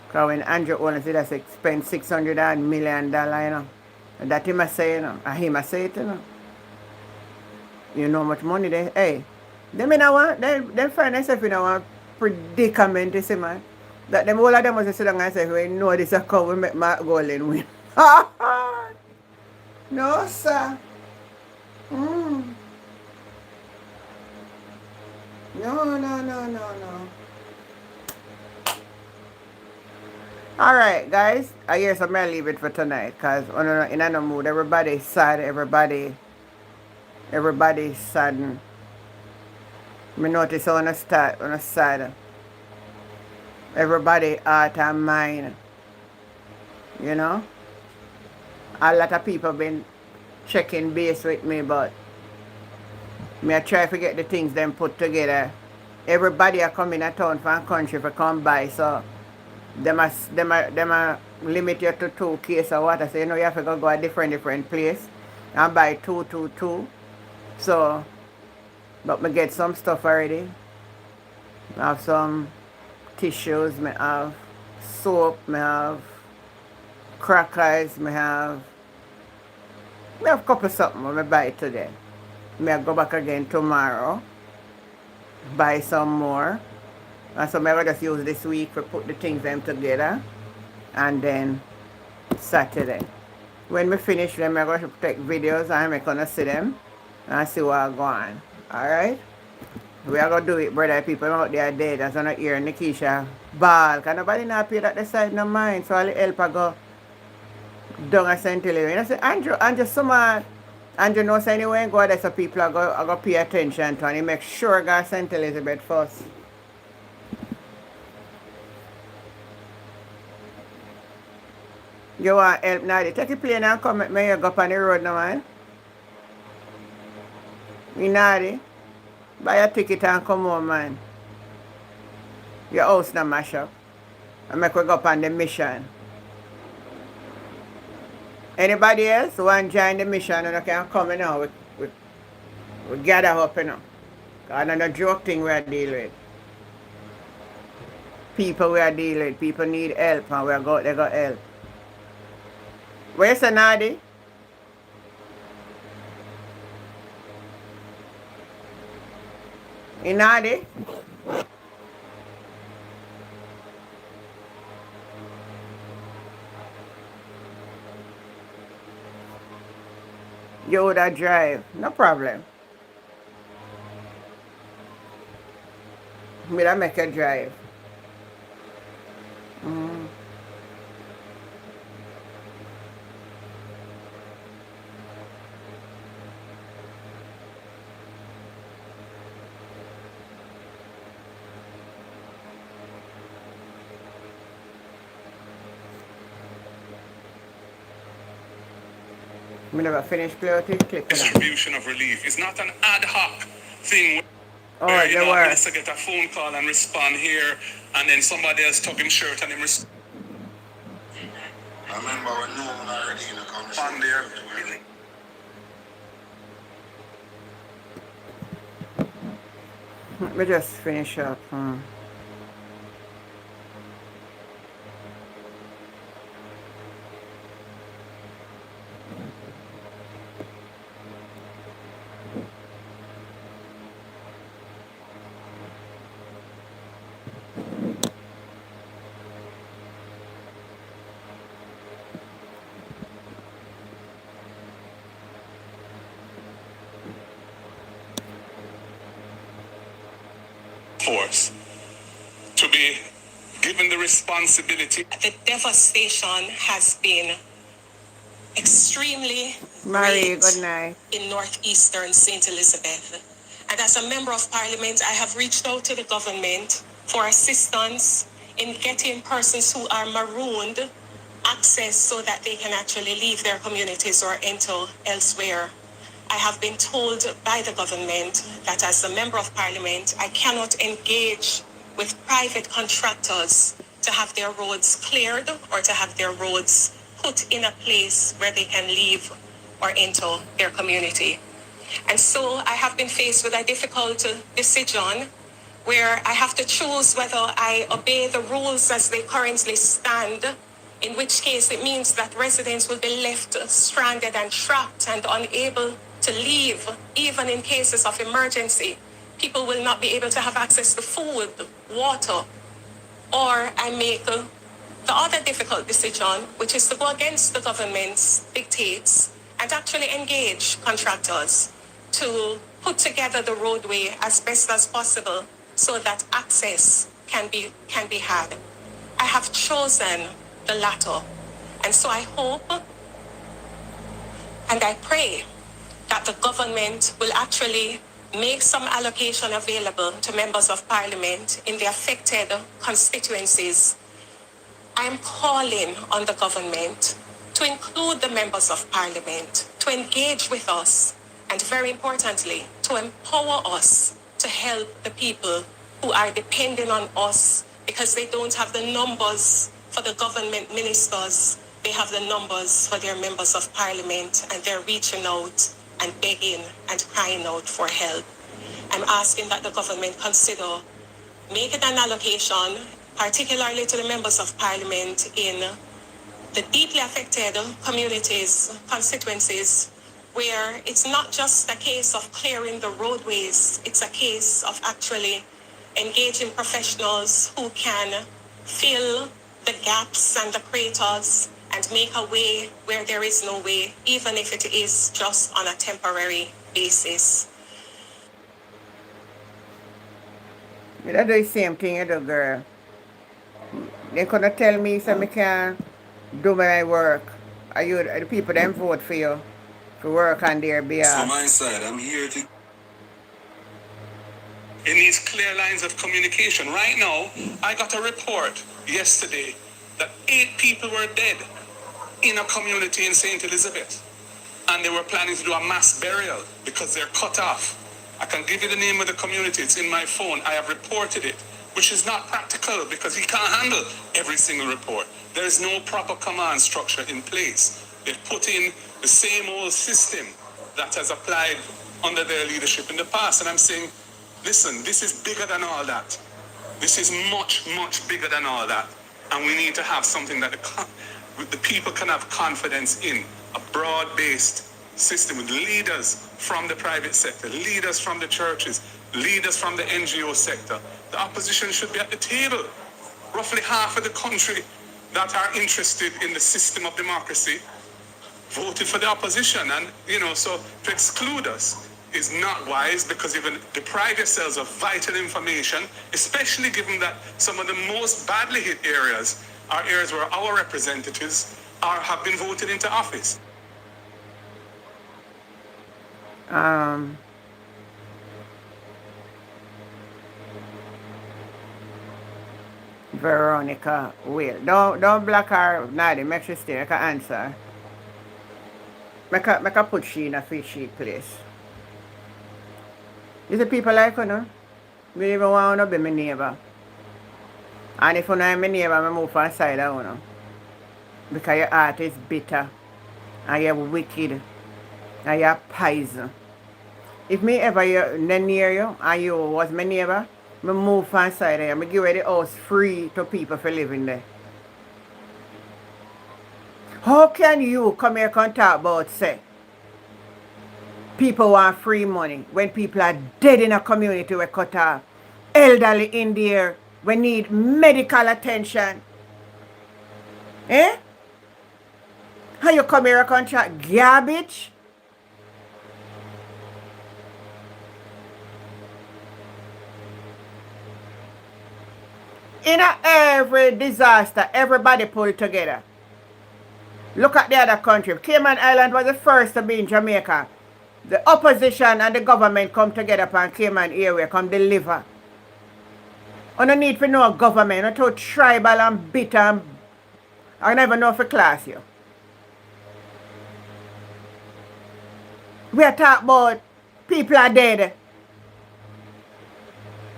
Because when Andrew only said that spend $600 million, you know. And that him a say, you know. And him a say it, you know. You know how much money they, hey. Them in a one, they find themselves in a one predicament, you see, man. That them all of them was sit down and say, we know this is how we make Mark Golden win. No, sir. Mm. No. Alright, guys. I guess I'm going to leave it for tonight because I'm in a mood. Everybody's sad. Everybody's saddened. I notice on the side. Everybody heart and mind. You know? A lot of people been checking base with me, but me I try to get the things them put together. Everybody are coming to town from country for come by, so them a limit you to 2 cases of water. So you know you have to go a different place and buy two. So but me get some stuff already. I have some tissues, me have soap, me have crackers, me have a couple something when I buy today. Me I go back again tomorrow, buy some more. And so I will just use this week to put the things them together. And then Saturday. When we finish them, I'm going to take videos and I'm going to see them and see what go on. Alright? We are going to do it, brother. People out there dead. That's not hear Nikisha ball. Because nobody not pay that the side no mind. So I'll help her go down a St. Hilary. And I say, Andrew, someone, Andrew knows anywhere go there, so people are going to pay attention to, and he make sure go to St. Elizabeth first. You want help, Nadi? Take a plane and come with me. You go up on the road now, man. You Nadi? Buy a ticket and come home, man. Your house now mash up. And make we go up on the mission. Anybody else who want to join the mission and can come now? We gather up, you know. Because it's not a joke thing we are dealing with. People we are dealing with. People need help and we are go, they got help. Where's the Nadi? In Nadi? You would have drive. No problem. Me that make a drive. Me never finish clarity. Distribution of relief is not an ad hoc thing where you know, minister get a phone call and respond here, and then somebody else tuck him shirt and him respond. I remember when no one already in the conversation. There. Let me just finish up. Force to be given the responsibility. The devastation has been extremely Marie, great good night. in northeastern St. Elizabeth. And as a member of parliament, I have reached out to the government for assistance in getting persons who are marooned access so that they can actually leave their communities or enter elsewhere. I have been told by the government that as a member of parliament, I cannot engage with private contractors to have their roads cleared or to have their roads put in a place where they can leave or enter their community. And so I have been faced with a difficult decision where I have to choose whether I obey the rules as they currently stand, in which case it means that residents will be left stranded and trapped and unable to leave, even in cases of emergency. People will not be able to have access to food, water, or I make the other difficult decision, which is to go against the government's dictates and actually engage contractors to put together the roadway as best as possible so that access can be had. I have chosen the latter. And so I hope and I pray that the government will actually make some allocation available to members of parliament in the affected constituencies. I am calling on the government to include the members of parliament, to engage with us, and very importantly, to empower us to help the people who are depending on us because they don't have the numbers for the government ministers. They have the numbers for their members of parliament, and they're reaching out and begging and crying out for help. I'm asking that the government consider making an allocation, particularly to the members of parliament in the deeply affected communities, constituencies, where it's not just a case of clearing the roadways, it's a case of actually engaging professionals who can fill the gaps and the craters and make a way where there is no way, even if it is just on a temporary basis. You don't do the same thing you do, girl. They couldn't tell me so I can do my work. Are you the people that vote for you to work on their behalf? From my side, I'm here to... It needs clear lines of communication. Right now, I got a report yesterday that 8 people were dead in a community in St. Elizabeth. And they were planning to do a mass burial because they're cut off. I can give you the name of the community. It's in my phone. I have reported it, which is not practical because he can't handle every single report. There is no proper command structure in place. They've put in the same old system that has applied under their leadership in the past. And I'm saying, listen, this is bigger than all that. This is much, much bigger than all that. And we need to have something that the people can have confidence in. A broad-based system with leaders from the private sector, leaders from the churches, leaders from the NGO sector. The opposition should be at the table. Roughly half of the country that are interested in the system of democracy voted for the opposition. And, so to exclude us is not wise because you're going to deprive yourselves of vital information, especially given that some of the most badly hit areas are areas where our representatives have been voted into office. Veronica, wait. Don't block her, Nadi. Make she stay. I can answer. Make her put she in a free sheet, please. You see people like you, no? Me even want to be my neighbor. And if you know my neighbor, I move from side of you. Because your heart is bitter. And you're wicked. And you're poison. If me ever near you and you was my neighbor, I move from side there. I give away the house free to people for living there. How can you come here and talk about, say, people want free money when people are dead in a community we cut off? Elderly in there, we need medical attention. Eh? How you come here and talk garbage? In every disaster, everybody pulled together. Look at the other country. Cayman Island was the first to be in Jamaica. The opposition and the government come together upon Cayman area, come deliver. You don't need to know government, not too tribal and bitter and I never know if I class you. We are talking about people are dead.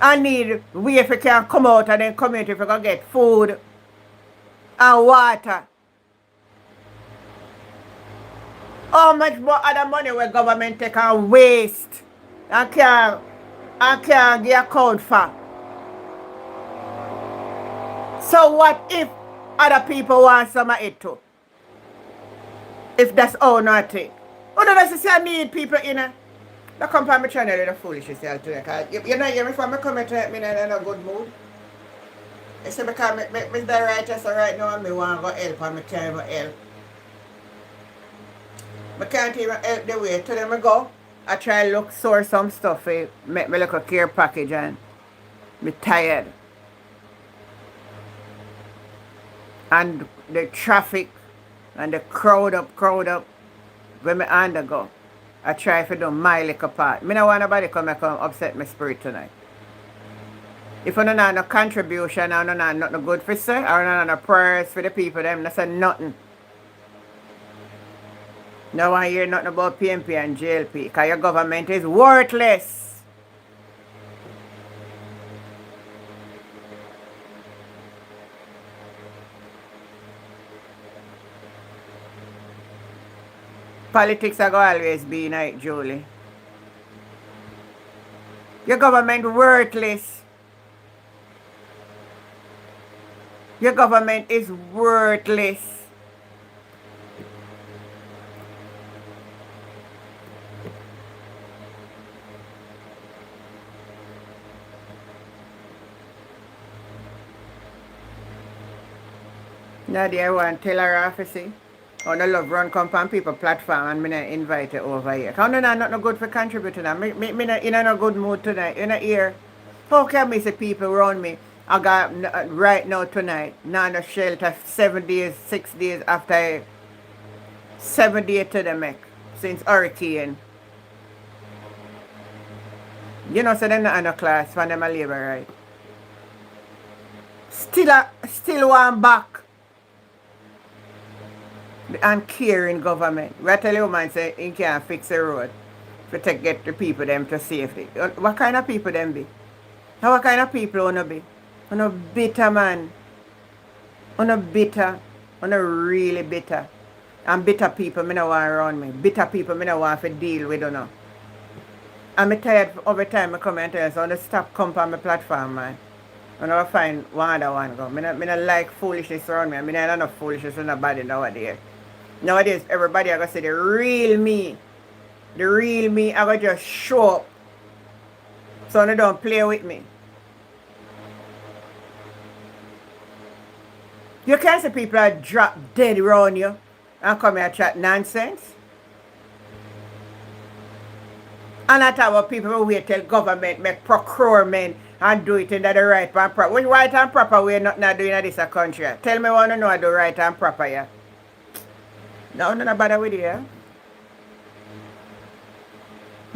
I need way if you can come out and then community if you can get food and water. How much more other money where government take and waste and can't give account for? So what if other people want some of it too? If that's all not it. Oh, no, that's say I need people in a. Don't come from my channel with the foolishness today. Cause you know, hear me from me coming to me in a good mood. I say because me the writer so right now and me want to go help and me can't even help. I can't even help the way. To them I go. I try look source some stuff make me look a care package and me tired. And the traffic and the crowd up when me undergo. I try to do my little part. Me don't want nobody come upset my spirit tonight. If you don't have no contribution or no nothing good for say, or no prayers for the people, them that's nothing. No one hear nothing about PNP and JLP because your government is worthless. Politics are going to always be like Julie. Your government worthless. Your government is worthless. Nadia, I want to tell her office. I don't love run come on people platform and me not invite you over here. Because I don't nothing good for contributing. Me not in a good mood tonight. You know here. How can me say people around me? I got right now tonight. Now no shelter 7 days, 6 days after 7 days to the make since hurricane. You know, so they're not in a class for them a labor right. Still one back. The uncaring government. We tell you man say he can't fix the road to get the people them to safety. What kind of people them be? Now what kind of people wanna be? Wanna bitter man. Wanna bitter. Wanna really bitter. And bitter people me no want around me. Bitter people me no want to deal with, you know. I'm tired every time I come and tell you, so I wanna stop come on my platform, man. I never find one other one go. Me not like foolishness around me. I mean I don't know foolishness with nobody nowadays. Nowadays, everybody I gonna say the real me. The real me, I gonna just show up. So they don't play with me. You can't see people are drop dead around you and come here and chat nonsense. And not about people who wait till government make procurement and do it in the right and proper. Which right and proper way not doing in this country? Tell me what you know do right and proper, yeah. No, no bother with you, yeah?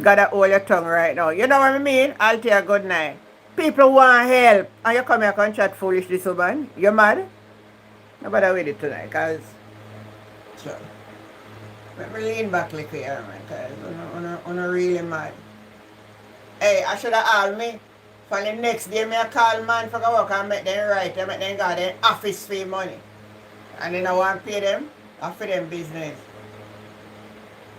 Gotta hold your tongue right now. You know what I mean? I'll tell you good night. People want help. And you come here and chat foolish this woman. You mad? No bother with it tonight, cause so let me lean back like here, man, cause I'm really mad. Hey, I should have asked me. For the next day, me a call man for go work and make them right, and make them got their office fee money. And then I want to pay them, I for them business.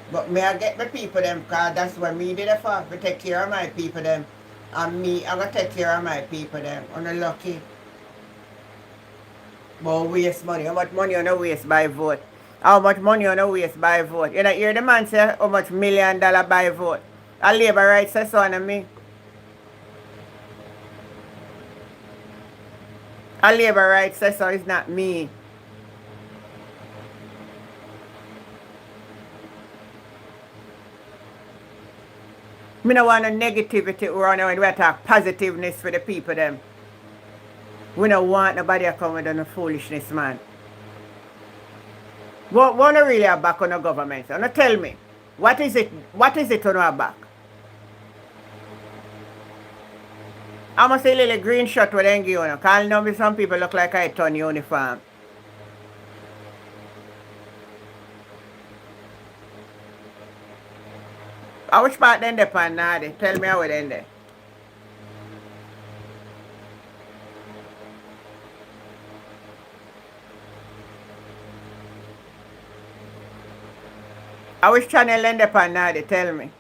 But me I get my people them, cause that's what me did it for, to take care of my people them. And me, I gotta take care of my people them. I'm lucky. But waste money. How much money on a waste by vote? How much money on a waste by vote? You know, hear the man say how much $1 million by vote. A labor rights say so on me. A labor rights say so, it's not me. Me don't want no negativity around here. We talk positiveness for the people them. We don't want nobody to come with no foolishness, man. What not really a back on the government? So now tell me, what is it on our back? I must say a little green shirt with them give you. Because now some people look like I turn uniform. Which part then they pan now? Tell me how it end there. I wish channel end up on now, they tell me.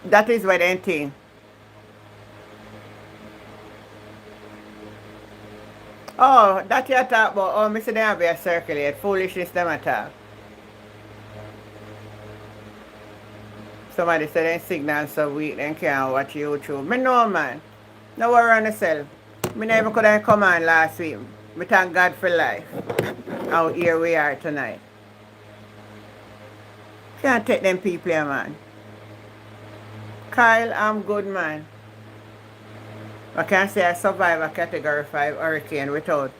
That is what they think. Oh, that you talk about, oh, Mr. They have a circulate, foolishness them attack. Somebody said their signal so weak, they can't watch YouTube. Me know, man. No worry on yourself. Me never could have come on last week. Me thank God for life. Out here we are tonight. Can't take them people here, man. Kyle, I'm good, man. I can't say I survived a Category 5 hurricane without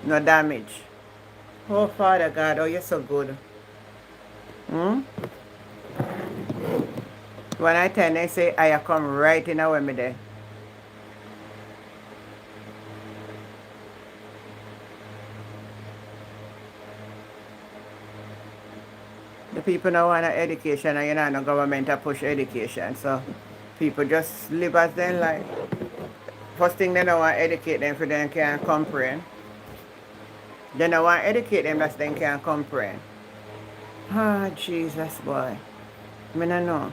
no damage. Oh, Father God, oh, you're so good. When I tell they say, I come right in with me there. The people now want education and you know, no government to push education. So people just live as they like. First thing they don't want to educate them for them can't comprehend. They don't want to educate them that they can't comprehend. Ah, Jesus, boy. I don't know.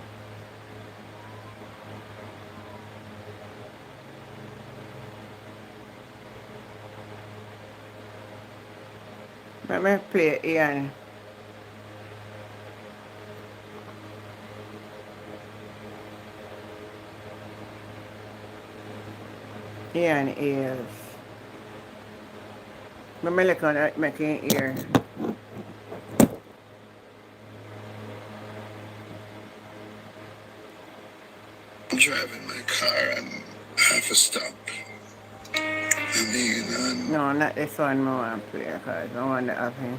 Let me play Ian. Ian is. Let me look on it, making ear. I'm driving my car and I have to stop. I mean, no, not this one I want to play because I want to have him.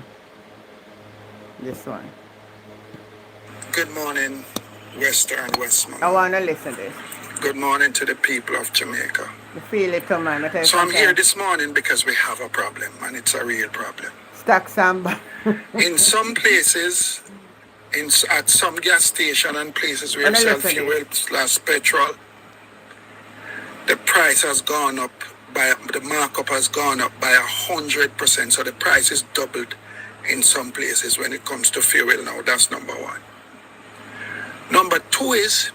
This one. Good morning, Western Westmont. I want to listen to this. Good morning to the people of Jamaica. You feel it, come on. So I'm here this morning because we have a problem, and it's a real problem. Stack samba. In some places, at some gas station and places where you sell fuel / petrol, the price has gone up the markup has gone up by 100%. So the price is doubled in some places when it comes to fuel now. That's number one. Number two is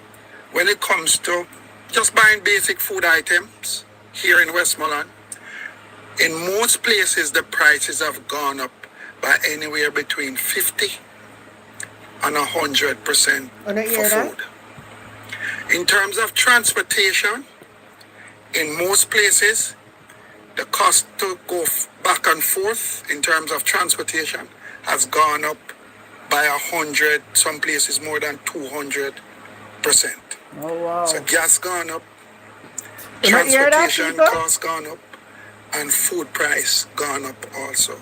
when it comes to just buying basic food items here in Westmoreland. In most places, the prices have gone up by anywhere between 50 and 100% for food. In terms of transportation, in most places, the cost to go back and forth in terms of transportation has gone up by 100, some places more than 200%. Oh, wow. So gas gone up, transportation cost gone up, and food price gone up also.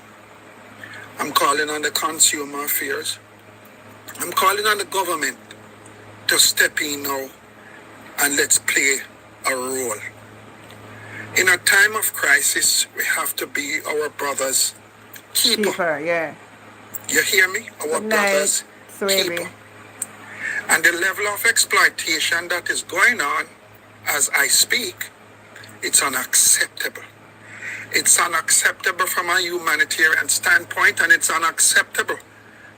I'm calling on the consumer affairs. I'm calling on the government to step in now and let's play a role. In a time of crisis, we have to be our brother's keeper. Yeah. You hear me? Our brother's keeper. And the level of exploitation that is going on as I speak, it's unacceptable. It's unacceptable from a humanitarian standpoint, and it's unacceptable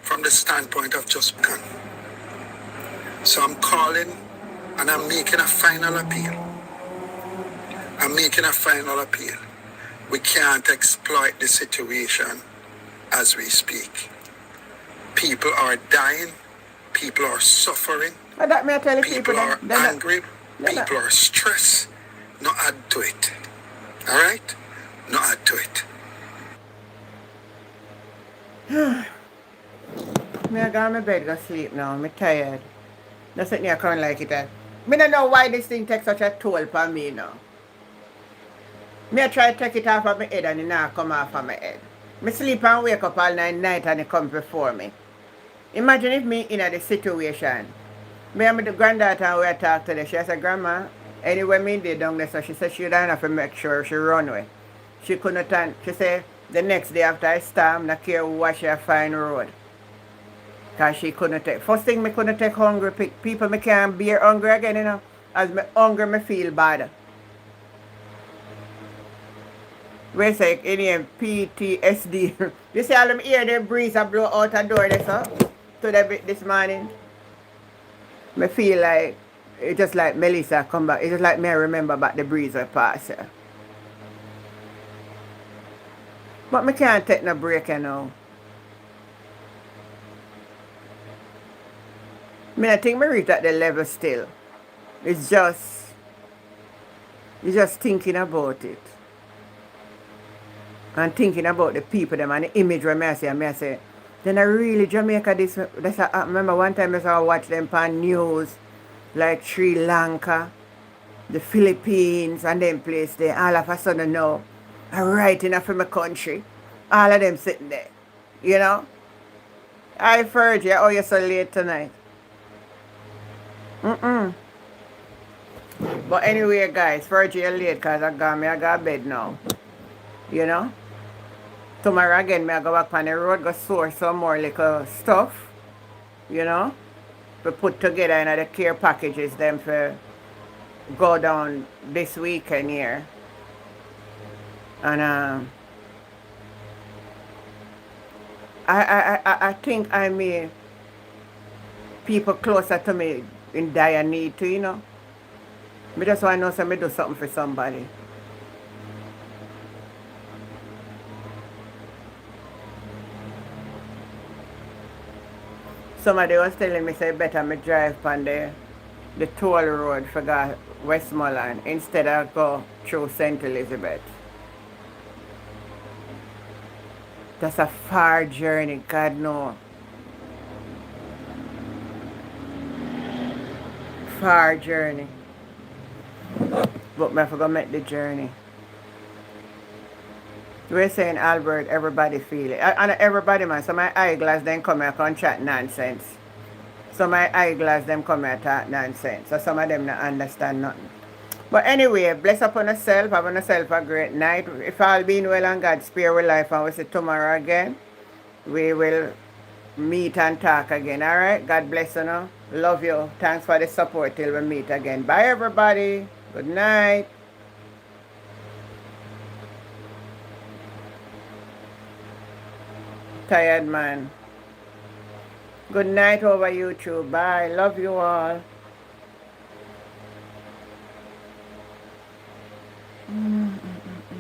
from the standpoint of just gun. So I'm calling and I'm making a final appeal. I'm making a final appeal. We can't exploit the situation as we speak. People are dying. People are suffering. People are angry. People are stressed. No add to it. All right? No add to it. I got my bed go sleep now. I'm tired. That's what I can't like it. I don't know why this thing takes such a toll for me now. I try to take it off of my head and it not come off of my head. I sleep and wake up all night and it comes before me. Imagine if me in the situation. Me and my granddaughter we talk today. She said, Grandma, anyway me did down there, so she said she don't have to make sure she run away. she couldn't, she said the next day after I storm, not care what she find road. Because she couldn't take, first thing me couldn't take hungry people, me can't bear hungry again, you know. As me hungry, me feel bad. We say in PTSD. You see all them hear the breeze a blow out a door there, so? To the this morning. Me feel like, it's just like Melissa come back. It's just like me I remember back the breeze I pass. Yeah. But me can't take no break, you know. I think me reach at the level still. It's just thinking about it. And thinking about the people them and the image where I say, then I really Jamaica this. I remember one time I watch them on news, like Sri Lanka, the Philippines, and them place there. All of a sudden now, I'm writing up from my country. All of them sitting there, you know. I heard you. Oh, you're so late tonight. But anyway, guys, Virgie, you're late because I got bed now. You know. Tomorrow again, I go back on the road, go source some more little stuff, you know, to put together in the care packages them for go down this weekend here. And I think I may people closer to me in dire need to, you know. I just want to know so I do something for somebody. Somebody was telling me, say, better me drive on the toll road for Westmoreland instead of go through St. Elizabeth. That's a far journey, God knows. Far journey. But I forgot to make the journey. We're saying Albert, everybody feel it. And everybody, man. So my eyeglass then come here and chat nonsense. So my eyeglass them come here and talk nonsense. So some of them don't understand nothing. But anyway, bless upon yourself. Have on yourself a great night. If all being well and God spare our life and we see tomorrow again, we will meet and talk again. Alright? God bless you now. Love you. Thanks for the support till we meet again. Bye everybody. Good night. Tired man. Good night over YouTube. Bye. Love you all.